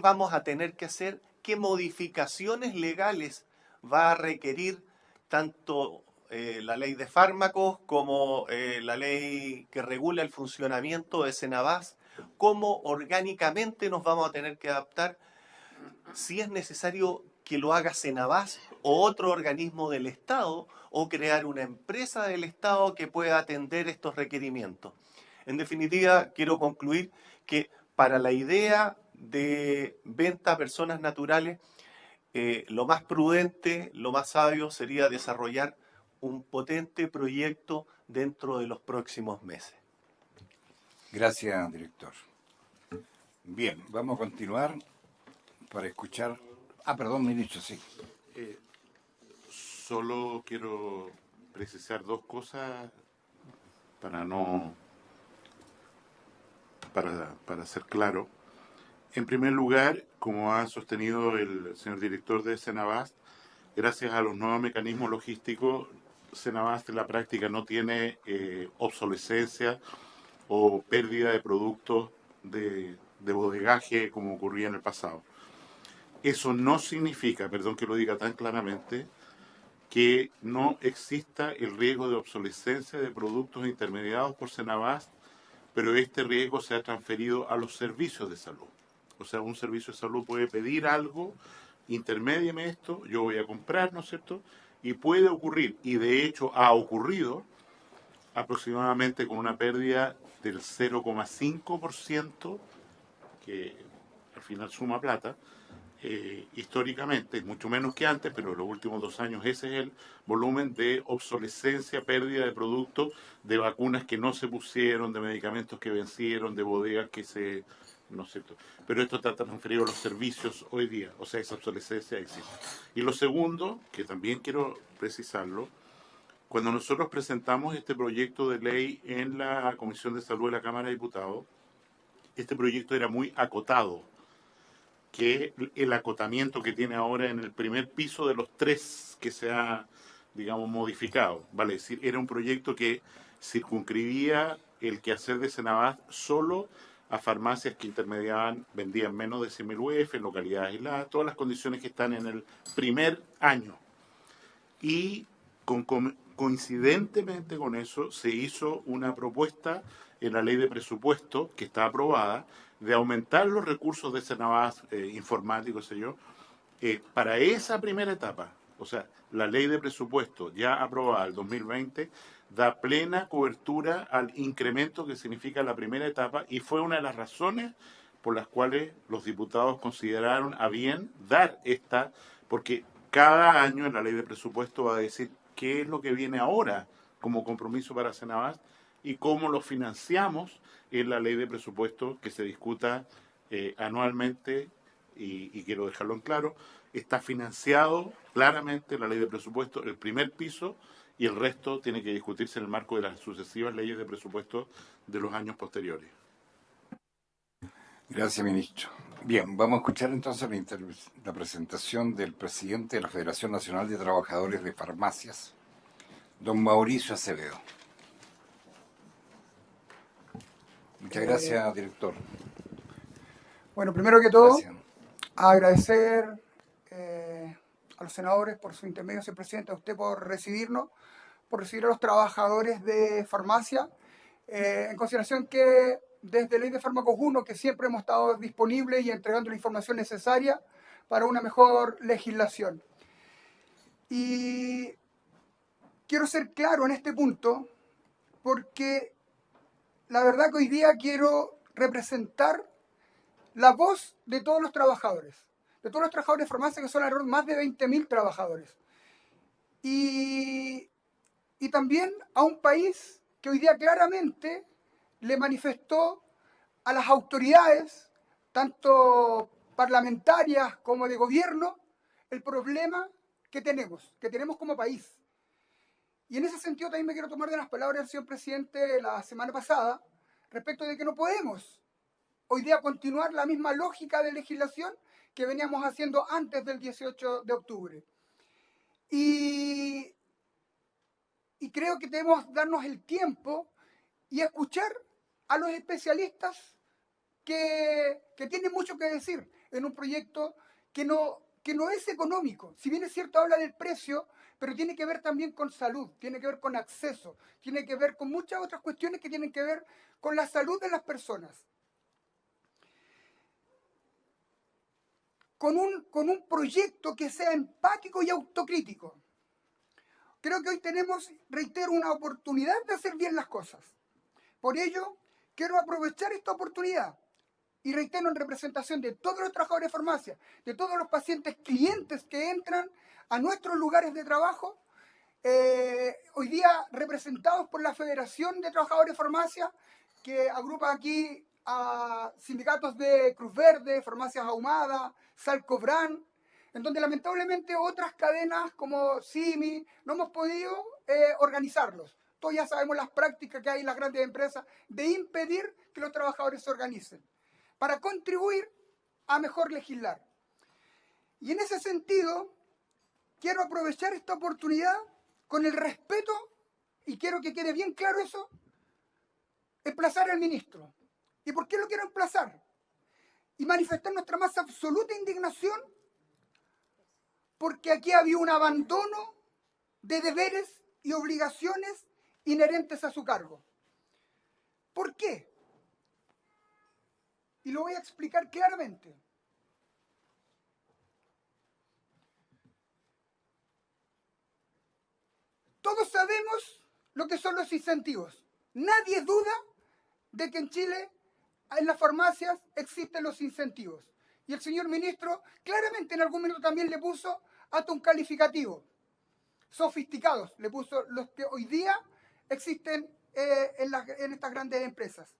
vamos a tener que hacer, qué modificaciones legales va a requerir tanto la ley de fármacos como la ley que regula el funcionamiento de Cenabás, cómo orgánicamente nos vamos a tener que adaptar, si es necesario que lo haga Cenabás o otro organismo del Estado, o crear una empresa del Estado que pueda atender estos requerimientos. En definitiva, quiero concluir que para la idea de venta a personas naturales, lo más prudente, lo más sabio sería desarrollar un potente proyecto dentro de los próximos meses. Gracias, director. Bien, vamos a continuar para escuchar... perdón, ministro, sí. Solo quiero precisar dos cosas para ser claro. En primer lugar, como ha sostenido el señor director de Cenabás, gracias a los nuevos mecanismos logísticos, Cenabás en la práctica no tiene obsolescencia o pérdida de productos de bodegaje como ocurría en el pasado. Eso no significa, perdón que lo diga tan claramente, que no exista el riesgo de obsolescencia de productos intermediados por Cenabás, pero este riesgo se ha transferido a los servicios de salud. O sea, un servicio de salud puede pedir algo, intermédiame esto, yo voy a comprar, ¿no es cierto? Y puede ocurrir, y de hecho ha ocurrido, aproximadamente con una pérdida del 0,5%, que al final suma plata, históricamente, mucho menos que antes, pero en los últimos 2 años ese es el volumen de obsolescencia, pérdida de productos, de vacunas que no se pusieron, de medicamentos que vencieron, de bodegas que se... ¿no es cierto? Pero esto está transferido a los servicios hoy día, o sea, esa obsolescencia existe. Y lo segundo, que también quiero precisarlo, cuando nosotros presentamos este proyecto de ley en la Comisión de Salud de la Cámara de Diputados, este proyecto era muy acotado, que el acotamiento que tiene ahora en el primer piso de los 3 que se ha, digamos, modificado. Vale decir, era un proyecto que circunscribía el quehacer de Cenabás solo a farmacias que intermediaban, vendían menos de 100.000 UF, en localidades aisladas, todas las condiciones que están en el primer año. Y coincidentemente con eso se hizo una propuesta en la ley de presupuesto que está aprobada de aumentar los recursos de Cenabás informáticos, para esa primera etapa. O sea, la ley de presupuesto ya aprobada el 2020 da plena cobertura al incremento que significa la primera etapa, y fue una de las razones por las cuales los diputados consideraron a bien dar esta, porque cada año en la ley de presupuesto va a decir qué es lo que viene ahora como compromiso para Cenabás y cómo lo financiamos en la ley de presupuesto que se discuta anualmente, y quiero dejarlo en claro, está financiado claramente la ley de presupuesto, el primer piso, y el resto tiene que discutirse en el marco de las sucesivas leyes de presupuesto de los años posteriores. Gracias, ministro. Bien, vamos a escuchar entonces la presentación del presidente de la Federación Nacional de Trabajadores de Farmacias, don Mauricio Acevedo. Muchas gracias, director. Bueno, primero que todo, Gracias. agradecer a los senadores por su intermedio, señor presidente, a usted por recibirnos, por recibir a los trabajadores de farmacia, en consideración que desde Ley de Fármacos 1, que siempre hemos estado disponibles y entregando la información necesaria, para una mejor legislación. Y quiero ser claro en este punto, porque la verdad que hoy día quiero representar la voz de todos los trabajadores de farmacia, que son alrededor más de 20.000 trabajadores. Y también a un país que hoy día claramente le manifestó a las autoridades, tanto parlamentarias como de gobierno, el problema que tenemos como país. Y en ese sentido también me quiero tomar de las palabras del señor presidente la semana pasada, respecto de que no podemos hoy día continuar la misma lógica de legislación que veníamos haciendo antes del 18 de octubre. Y creo que debemos darnos el tiempo y escuchar a los especialistas que tienen mucho que decir en un proyecto que no es económico. Si bien es cierto, habla del precio, pero tiene que ver también con salud, tiene que ver con acceso, tiene que ver con muchas otras cuestiones que tienen que ver con la salud de las personas. Con un proyecto que sea empático y autocrítico. Creo que hoy tenemos, reitero, una oportunidad de hacer bien las cosas. Por ello, quiero aprovechar esta oportunidad y reitero en representación de todos los trabajadores de farmacia, de todos los pacientes clientes que entran a nuestros lugares de trabajo, hoy día representados por la Federación de Trabajadores de Farmacia, que agrupa aquí a sindicatos de Cruz Verde, Farmacias Ahumadas, Salcobran, en donde lamentablemente otras cadenas como Simi no hemos podido organizarlos. Todos ya sabemos las prácticas que hay en las grandes empresas de impedir que los trabajadores se organicen para contribuir a mejor legislar. Y en ese sentido, quiero aprovechar esta oportunidad con el respeto, y quiero que quede bien claro eso, emplazar al ministro. ¿Y por qué lo quiero emplazar? Y manifestar nuestra más absoluta indignación, porque aquí había un abandono de deberes y obligaciones inherentes a su cargo. ¿Por qué? Y lo voy a explicar claramente. Todos sabemos lo que son los incentivos. Nadie duda de que en Chile, en las farmacias, existen los incentivos. Y el señor ministro claramente en algún minuto también le puso hasta un calificativo. Sofisticados, le puso los que hoy día existen en estas grandes empresas.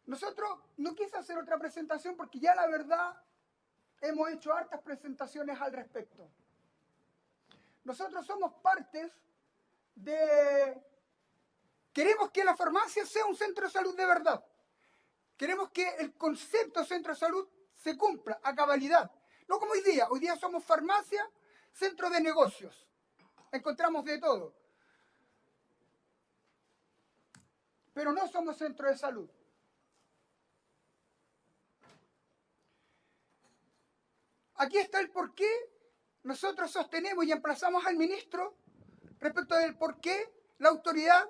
Nosotros no quise hacer otra presentación porque ya la verdad hemos hecho hartas presentaciones al respecto. Nosotros somos partes de... Queremos que la farmacia sea un centro de salud de verdad. Queremos que el concepto centro de salud se cumpla a cabalidad. No como hoy día. Hoy día somos farmacia, centro de negocios. Encontramos de todo. Pero no somos centro de salud. Aquí está el por qué nosotros sostenemos y emplazamos al ministro respecto del por qué la autoridad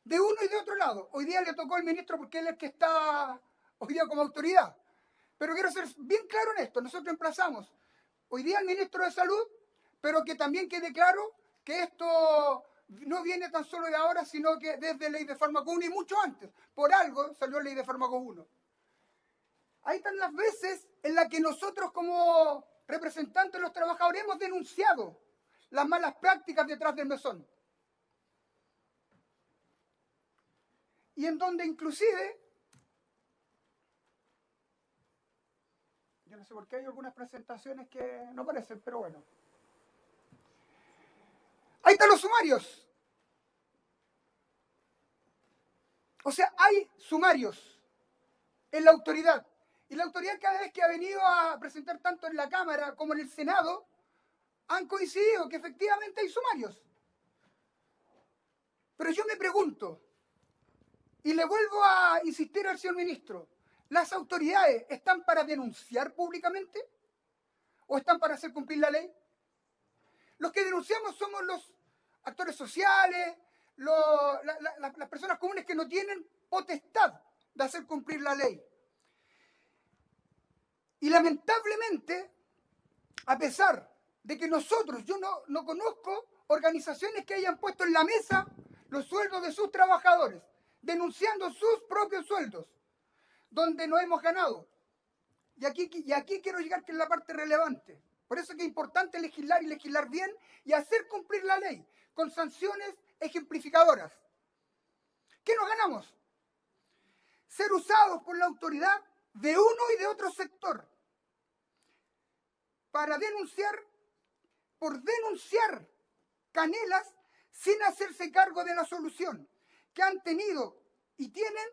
de uno y de otro lado. Hoy día le tocó al ministro porque él es el que está hoy día como autoridad. Pero quiero ser bien claro en esto. Nosotros emplazamos hoy día al ministro de Salud, pero que también quede claro que esto no viene tan solo de ahora, sino que desde Ley de Fármaco 1 y mucho antes. Por algo salió Ley de Fármaco 1. Ahí están las veces en las que nosotros como representantes de los trabajadores hemos denunciado las malas prácticas detrás del mesón. Y en donde inclusive, yo no sé por qué hay algunas presentaciones que no aparecen, pero bueno. Ahí están los sumarios. O sea, hay sumarios en la autoridad. Y la autoridad cada vez que ha venido a presentar tanto en la Cámara como en el Senado, han coincidido que efectivamente hay sumarios. Pero yo me pregunto, y le vuelvo a insistir al señor ministro, ¿las autoridades están para denunciar públicamente o están para hacer cumplir la ley? Los que denunciamos somos los actores sociales, las personas comunes que no tienen potestad de hacer cumplir la ley. Y lamentablemente, a pesar de que yo no conozco organizaciones que hayan puesto en la mesa los sueldos de sus trabajadores, denunciando sus propios sueldos, donde no hemos ganado. Y aquí quiero llegar, que es la parte relevante. Por eso es que es importante legislar y legislar bien y hacer cumplir la ley con sanciones ejemplificadoras. ¿Qué nos ganamos? Ser usados por la autoridad de uno y de otro sector para denunciar, por denunciar canelas sin hacerse cargo de la solución que han tenido y tienen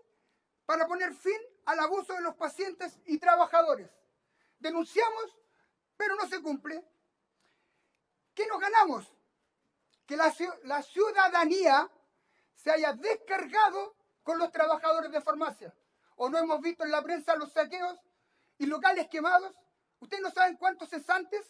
para poner fin al abuso de los pacientes y trabajadores. Denunciamos, pero no se cumple. ¿Qué nos ganamos? Que la ciudadanía se haya descargado con los trabajadores de farmacia. ¿O no hemos visto en la prensa los saqueos y locales quemados? ¿Ustedes no saben cuántos cesantes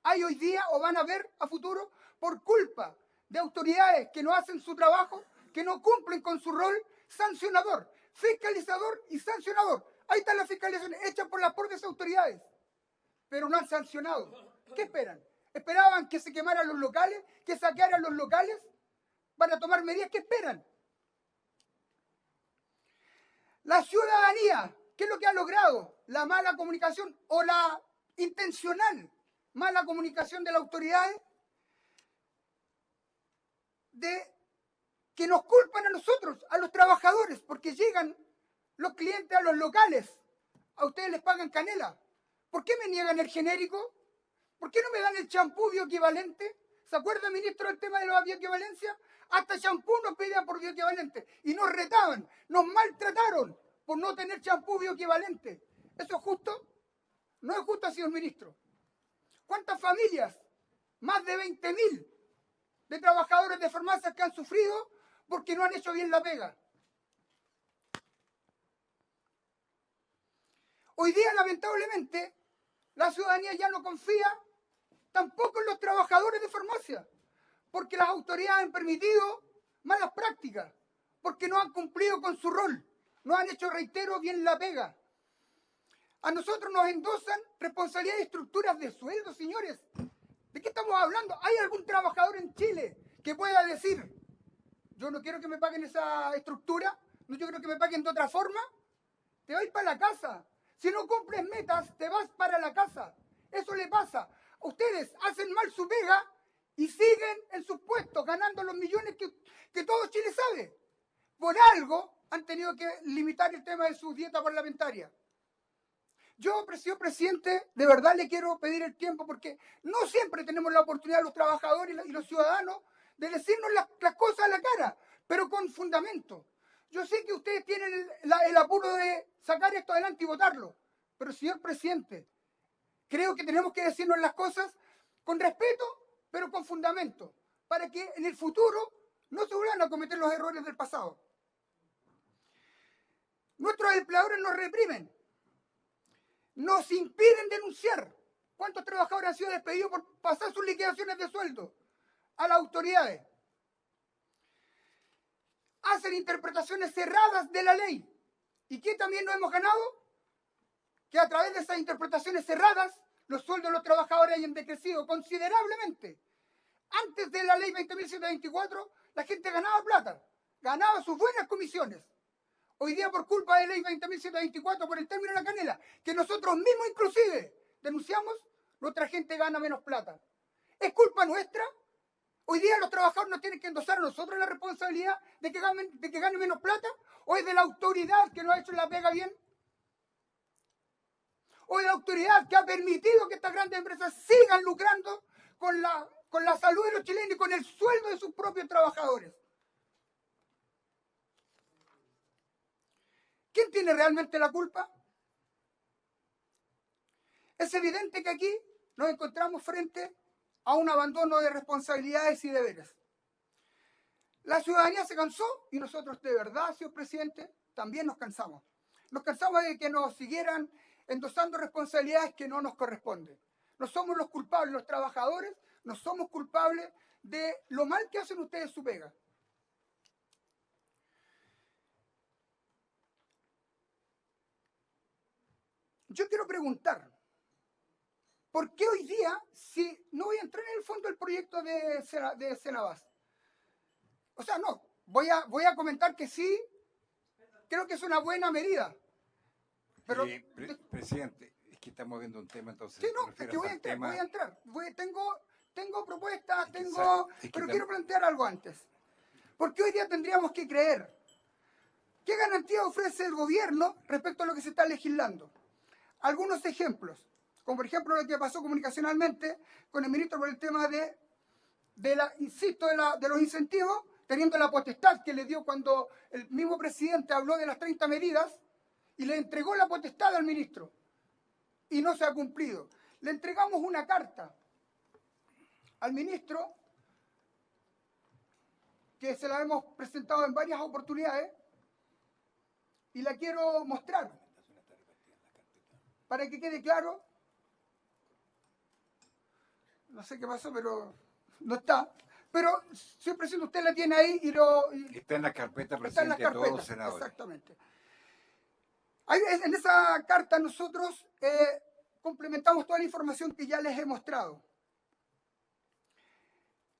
hay hoy día o van a haber a futuro por culpa de autoridades que no hacen su trabajo, que no cumplen con su rol sancionador, fiscalizador y sancionador? Ahí está la fiscalización hecha por las propias autoridades, pero no han sancionado. ¿Qué esperan? ¿Esperaban que se quemaran los locales, que saquearan los locales para tomar medidas? ¿Qué esperan? La ciudadanía, ¿qué es lo que ha logrado? La mala comunicación o la intencional mala comunicación de las autoridades, de que nos culpan a nosotros, a los trabajadores, porque llegan los clientes a los locales. A ustedes les pagan canela. ¿Por qué me niegan el genérico? ¿Por qué no me dan el champú bioequivalente? ¿Se acuerda, ministro, del tema de la bioequivalencia? Hasta champú nos pedían por bioequivalente y nos retaban, nos maltrataron por no tener champú bioequivalente. ¿Eso es justo? No es justo, señor ministro. ¿Cuántas familias? Más de 20.000 de trabajadores de farmacias que han sufrido porque no han hecho bien la pega. Hoy día, lamentablemente, la ciudadanía ya no confía tampoco en los trabajadores de farmacia, porque las autoridades han permitido malas prácticas, porque no han cumplido con su rol, no han hecho, reitero, bien la pega. A nosotros nos endosan responsabilidades y estructuras de sueldo, señores. ¿De qué estamos hablando? ¿Hay algún trabajador en Chile que pueda decir, yo no quiero que me paguen esa estructura, no, yo quiero que me paguen de otra forma? Te vas para la casa. Si no cumples metas, te vas para la casa. Eso le pasa. Ustedes hacen mal su pega y siguen en sus puestos, ganando los millones que todo Chile sabe. Por algo han tenido que limitar el tema de su dieta parlamentaria. Yo, señor presidente, de verdad le quiero pedir el tiempo, porque no siempre tenemos la oportunidad, los trabajadores y los ciudadanos, de decirnos las cosas a la cara, pero con fundamento. Yo sé que ustedes tienen el apuro de sacar esto adelante y votarlo, pero, señor presidente, creo que tenemos que decirnos las cosas con respeto, pero con fundamento, para que en el futuro no se vuelvan a cometer los errores del pasado. Nuestros empleadores nos reprimen, nos impiden denunciar. ¿Cuántos trabajadores han sido despedidos por pasar sus liquidaciones de sueldo a las autoridades? Hacen interpretaciones cerradas de la ley. ¿Y qué también nos hemos ganado? Que a través de esas interpretaciones cerradas, los sueldos de los trabajadores hayan decrecido considerablemente. Antes de la ley 20.724, la gente ganaba plata, ganaba sus buenas comisiones. Hoy día, por culpa de la ley 20.724, por el término de la canela, que nosotros mismos inclusive denunciamos, nuestra gente gana menos plata. ¿Es culpa nuestra? Hoy día los trabajadores nos tienen que endosar a nosotros la responsabilidad de que ganen menos plata, o es de la autoridad que no ha hecho la pega bien, o de la autoridad que ha permitido que estas grandes empresas sigan lucrando con la salud de los chilenos y con el sueldo de sus propios trabajadores. ¿Quién tiene realmente la culpa? Es evidente que aquí nos encontramos frente a un abandono de responsabilidades y deberes. La ciudadanía se cansó y nosotros, de verdad, señor presidente, también nos cansamos. Nos cansamos de que nos siguieran endosando responsabilidades que no nos corresponden. No somos los culpables, los trabajadores, no somos culpables de lo mal que hacen ustedes su pega. Yo quiero preguntar, ¿por qué hoy día, si no voy a entrar en el fondo del proyecto de Senabas? O sea, no, voy a comentar que sí, creo que es una buena medida. Pero, Presidente, es que estamos viendo un tema, entonces. sí, no, es que voy a entrar. Tengo propuestas, pero quiero plantear algo antes. Porque hoy día tendríamos que creer. ¿Qué garantía ofrece el gobierno respecto a lo que se está legislando? Algunos ejemplos, como por ejemplo lo que pasó comunicacionalmente con el ministro por el tema de los incentivos, teniendo la potestad que le dio cuando el mismo presidente habló de las 30 medidas y le entregó la potestad al ministro y no se ha cumplido. Le entregamos una carta al ministro que se la hemos presentado en varias oportunidades y la quiero mostrar para que quede claro. No sé qué pasó, pero no está. Pero, señor presidente, usted la tiene ahí y está en la carpeta, está en presidente, las de todos los carpetas. senadores. Exactamente. En esa carta nosotros complementamos toda la información que ya les he mostrado.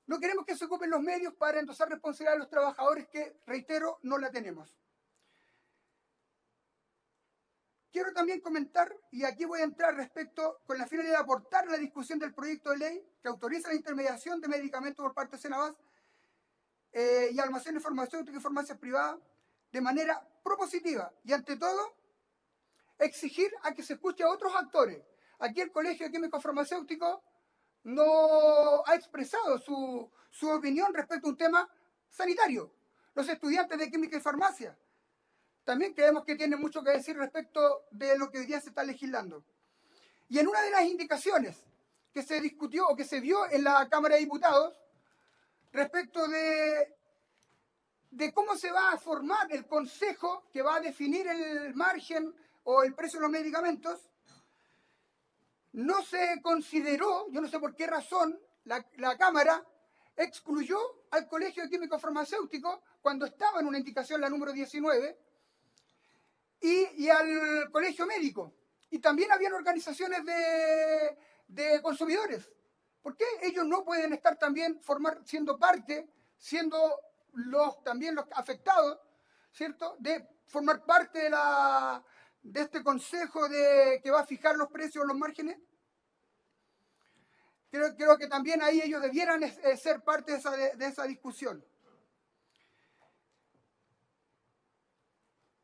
No queremos que se ocupen los medios para endosar responsabilidad a los trabajadores que, reitero, no la tenemos. Quiero también comentar, y aquí voy a entrar respecto con la finalidad de aportar a la discusión del proyecto de ley que autoriza la intermediación de medicamentos por parte de Senabas y almacenes farmacéuticos y farmacias privadas de manera propositiva y ante todo exigir a que se escuche a otros actores. Aquí el Colegio de Químicos Farmacéuticos no ha expresado su opinión respecto a un tema sanitario. Los estudiantes de Química y Farmacia también creemos que tienen mucho que decir respecto de lo que hoy día se está legislando. Y en una de las indicaciones que se discutió o que se vio en la Cámara de Diputados respecto de cómo se va a formar el consejo que va a definir el margen o el precio de los medicamentos, no se consideró, yo no sé por qué razón, la Cámara excluyó al Colegio de Químicos Farmacéuticos cuando estaba en una indicación, la número 19, y al Colegio Médico. Y también habían organizaciones de consumidores. ¿Por qué ellos no pueden estar también siendo parte, siendo también los afectados, ¿cierto?, de formar parte de este consejo que va a fijar los precios, los márgenes? Creo que también ahí ellos debieran ser parte de esa discusión.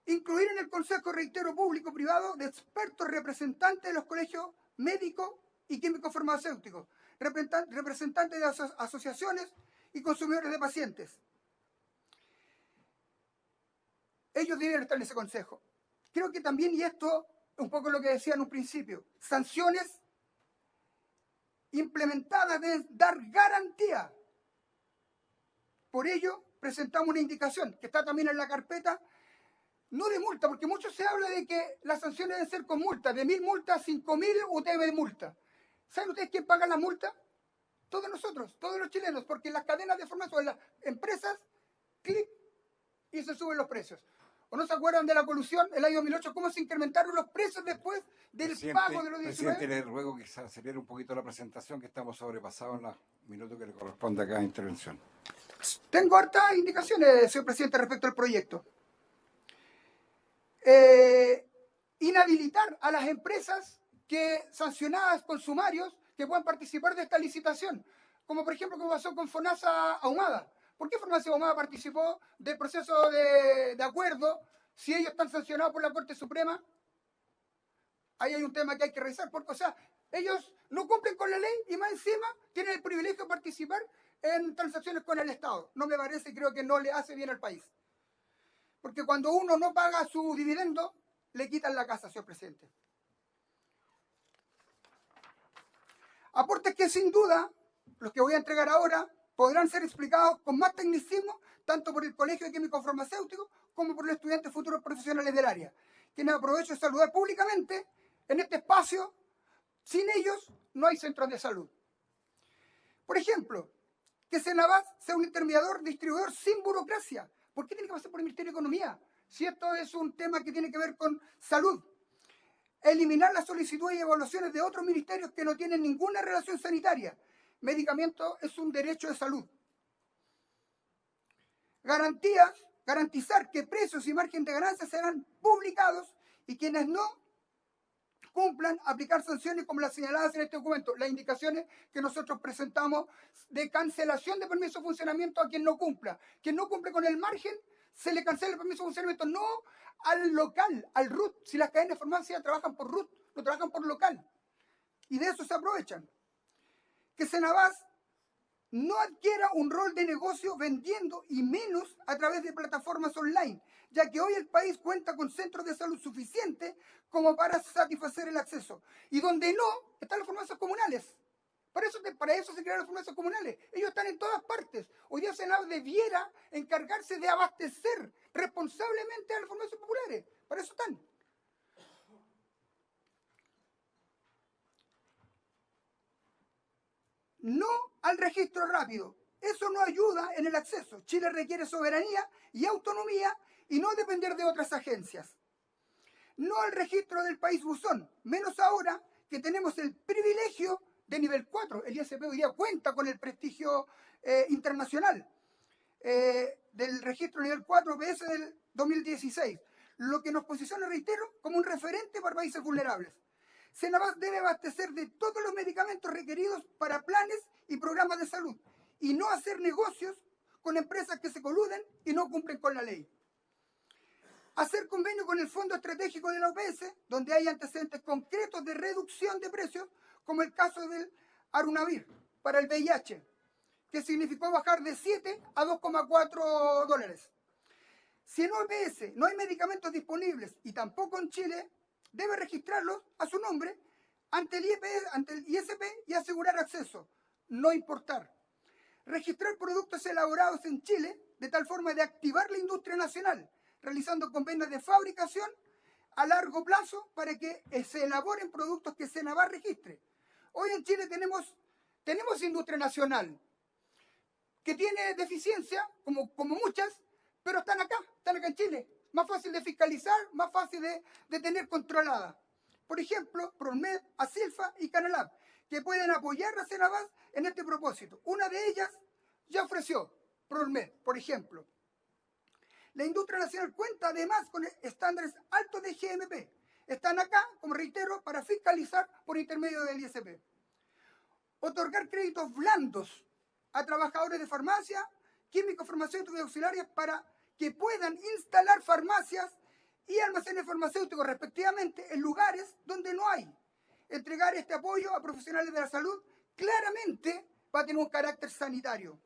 Incluir en el consejo, reitero, público-privado de expertos representantes de los colegios médicos y químicos farmacéuticos, representantes de asociaciones y consumidores de pacientes. Ellos deben estar en ese consejo. Creo que también, y esto un poco lo que decía en un principio, sanciones implementadas deben dar garantía. Por ello, presentamos una indicación que está también en la carpeta, no de multa, porque mucho se habla de que las sanciones deben ser con multa, de 1.000 multas, 5.000 UTM de multa. ¿Saben ustedes quién paga la multa? Todos nosotros, todos los chilenos, porque en las cadenas de formación, en las empresas, clic, y se suben los precios. ¿O no se acuerdan de la colusión el año 2008? ¿Cómo se incrementaron los precios después del pago de los 19? Presidente, le ruego que se acelere un poquito la presentación, que estamos sobrepasados en los minutos que le corresponde a cada intervención. Tengo hartas indicaciones, señor presidente, respecto al proyecto. Inhabilitar a las empresas sancionadas con sumarios que puedan participar de esta licitación, como por ejemplo como pasó con FONASA Ahumada. ¿Por qué Farmacia Ahumada participó del proceso de acuerdo si ellos están sancionados por la Corte Suprema? Ahí hay un tema que hay que revisar, porque, o sea, ellos no cumplen con la ley y más encima tienen el privilegio de participar en transacciones con el Estado. No me parece, creo que no le hace bien al país. Porque cuando uno no paga su dividendo, le quitan la casa, señor presidente. Aportes que sin duda, los que voy a entregar ahora, podrán ser explicados con más tecnicismo, tanto por el Colegio de Químicos Farmacéuticos como por los estudiantes futuros profesionales del área, quienes aprovecho de saludar públicamente en este espacio. Sin ellos no hay centros de salud. Por ejemplo, que Senabas sea un intermediador, distribuidor sin burocracia. ¿Por qué tiene que pasar por el Ministerio de Economía? Si esto es un tema que tiene que ver con salud. eliminar las solicitudes y evaluaciones de otros ministerios que no tienen ninguna relación sanitaria. Medicamento es un derecho de salud. Garantizar que precios y margen de ganancia serán publicados y quienes no cumplan, aplicar sanciones como las señaladas en este documento. Las indicaciones que nosotros presentamos de cancelación de permiso de funcionamiento a quien no cumpla. Quien no cumple con el margen, se le cancela el permiso de funcionamiento, no al local, al RUT. Si las cadenas de farmacia trabajan por RUT, no trabajan por local. Y de eso se aprovechan. Que Senabas no adquiera un rol de negocio vendiendo y menos a través de plataformas online, ya que hoy el país cuenta con centros de salud suficientes como para satisfacer el acceso. Y donde no, están las farmacias comunales. Para eso se crearon las farmacias comunales. Ellos están en todas partes. Hoy día Senabas debiera encargarse de abastecer responsablemente a las farmacias populares. Para eso están. No al registro rápido. Eso no ayuda en el acceso. Chile requiere soberanía y autonomía y no depender de otras agencias. No al registro del país buzón, menos ahora que tenemos el privilegio de nivel 4. El ISP hoy día cuenta con el prestigio internacional del registro nivel 4 OPS del 2016, lo que nos posiciona, reitero, como un referente para países vulnerables. Senabas debe abastecer de todos los medicamentos requeridos para planes y programas de salud y no hacer negocios con empresas que se coluden y no cumplen con la ley. Hacer convenio con el Fondo Estratégico de la OPS, donde hay antecedentes concretos de reducción de precios, como el caso del Arunavir para el VIH, que significó bajar de 7 a 2,4 dólares. Si en OPS no hay medicamentos disponibles y tampoco en Chile, debe registrarlos a su nombre ante el ISP y asegurar acceso, no importar. Registrar productos elaborados en Chile de tal forma de activar la industria nacional, realizando convenios de fabricación a largo plazo para que se elaboren productos que Senabas registre. Hoy en Chile tenemos industria nacional que tiene deficiencia, como muchas, pero están acá en Chile. Más fácil de fiscalizar, más fácil de tener controlada. Por ejemplo, Prolmed, Asilfa y Canalab, que pueden apoyar a Senabas en este propósito. Una de ellas ya ofreció, Prolmed, por ejemplo. La industria nacional cuenta además con estándares altos de GMP. Están acá, como reitero, para fiscalizar por intermedio del ISP. Otorgar créditos blandos a trabajadores de farmacia, químicos, farmacéuticos y auxiliares para que puedan instalar farmacias y almacenes farmacéuticos respectivamente en lugares donde no hay. Entregar este apoyo a profesionales de la salud claramente va a tener un carácter sanitario.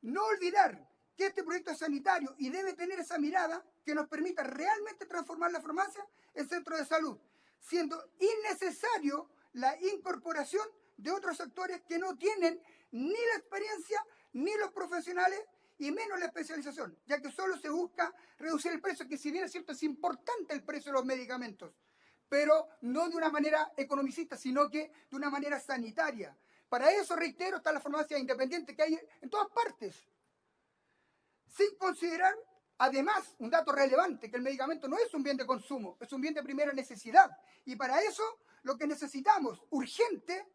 No olvidar que este proyecto es sanitario y debe tener esa mirada que nos permita realmente transformar la farmacia en centro de salud, siendo innecesario la incorporación de otros sectores que no tienen ni la experiencia ni los profesionales y menos la especialización, ya que solo se busca reducir el precio, que si bien es cierto es importante el precio de los medicamentos, pero no de una manera economicista, sino que de una manera sanitaria. Para eso, reitero, está la farmacia independiente que hay en todas partes. Sin considerar, además, un dato relevante, que el medicamento no es un bien de consumo, es un bien de primera necesidad. Y para eso, lo que necesitamos, urgente,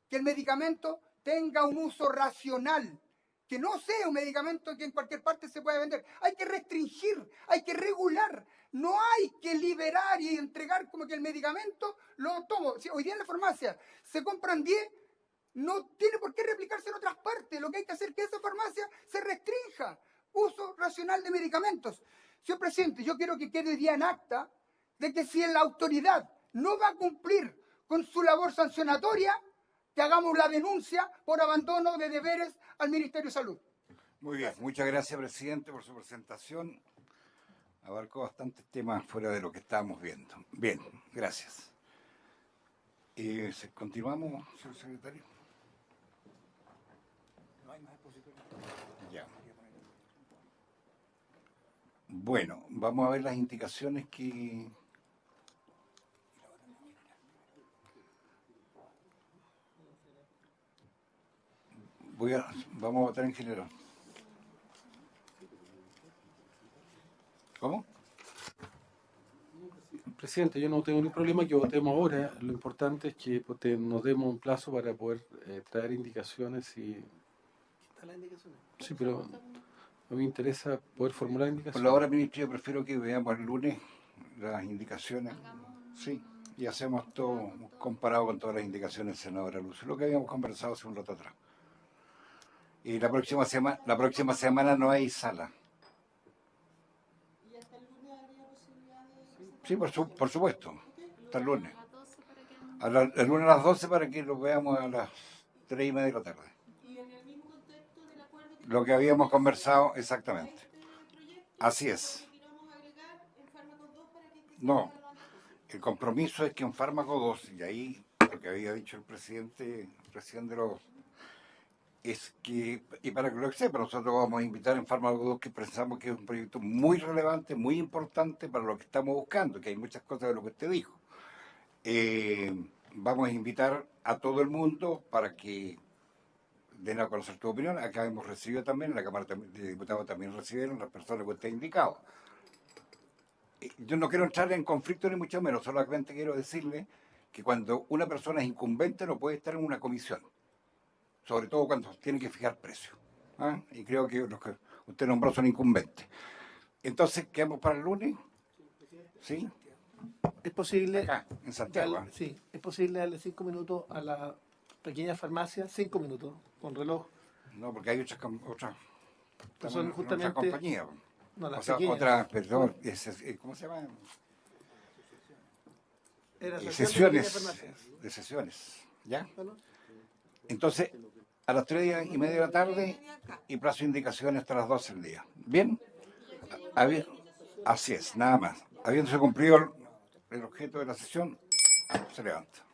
que el medicamento tenga un uso racional, que no sea un medicamento que en cualquier parte se pueda vender. Hay que restringir, hay que regular, no hay que liberar y entregar como que el medicamento lo tomo. Si hoy día en la farmacia se compran 10, no tiene por qué replicarse en otras partes. Lo que hay que hacer es que esa farmacia se restrinja. Uso racional de medicamentos. Señor presidente, yo quiero que quede hoy día en acta de que si la autoridad no va a cumplir con su labor sancionatoria, que hagamos la denuncia por abandono de deberes al Ministerio de Salud. Muy bien, muchas gracias, presidente, por su presentación. Abarcó bastantes temas fuera de lo que estábamos viendo. Bien, gracias. Continuamos, señor secretario. No hay más expositores. Ya. Bueno, vamos a ver las indicaciones que... Vamos a votar en general. ¿Cómo? Presidente, yo no tengo ningún problema que votemos ahora. Lo importante es que nos demos un plazo para poder traer indicaciones y... ¿Están las indicaciones? Sí, pero a mí me interesa poder formular Por indicaciones. la hora, ministro, yo prefiero que veamos el lunes las indicaciones. Sí, y hacemos todo comparado con todas las indicaciones, senadora Lucio, lo que habíamos conversado hace un rato atrás. Y la próxima semana no hay sala. ¿Y hasta el lunes habría posibilidad de...? Sí, por supuesto, hasta el lunes. El lunes a las 12 para que lo veamos a las 3:30 de la tarde. Y en el mismo contexto del acuerdo que Lo que habíamos conversado, a exactamente. este proyecto, Así es. lo que queramos agregar en fármacos 2 para que este No, salga lo antes posible. el compromiso es que en fármaco 2, y ahí lo que había dicho el presidente recién de los... es que, y para que lo sepa, nosotros vamos a invitar en fármaco 2 que pensamos que es un proyecto muy relevante, muy importante para lo que estamos buscando, que hay muchas cosas de lo que usted dijo. Vamos a invitar a todo el mundo para que den a conocer tu opinión. Acá hemos recibido también, en la Cámara de Diputados también recibieron las personas que usted ha indicado. Yo no quiero entrar en conflicto ni mucho menos, solamente quiero decirle que cuando una persona es incumbente no puede estar en una comisión, sobre todo cuando tiene que fijar precios. ¿Ah? Y creo que los que usted nombró son incumbentes. Entonces, ¿quedamos para el lunes? ¿Sí? Es posible, Acá, en Santiago. darle, sí, es posible darle 5 minutos a la pequeña farmacia, 5 minutos, con reloj. No, porque hay otras Que son justamente- compañías. No, las O sea, pequeñas. otras, perdón, ¿cómo se llama? Era Asociación de Sesiones, Pequeñas Farmacias. de sesiones, ¿ya? Bueno, Entonces, a las 3:30 de la tarde y plazo de indicaciones hasta las 12 del día. ¿Bien? Así es, nada más. Habiéndose cumplido el objeto de la sesión, se levanta.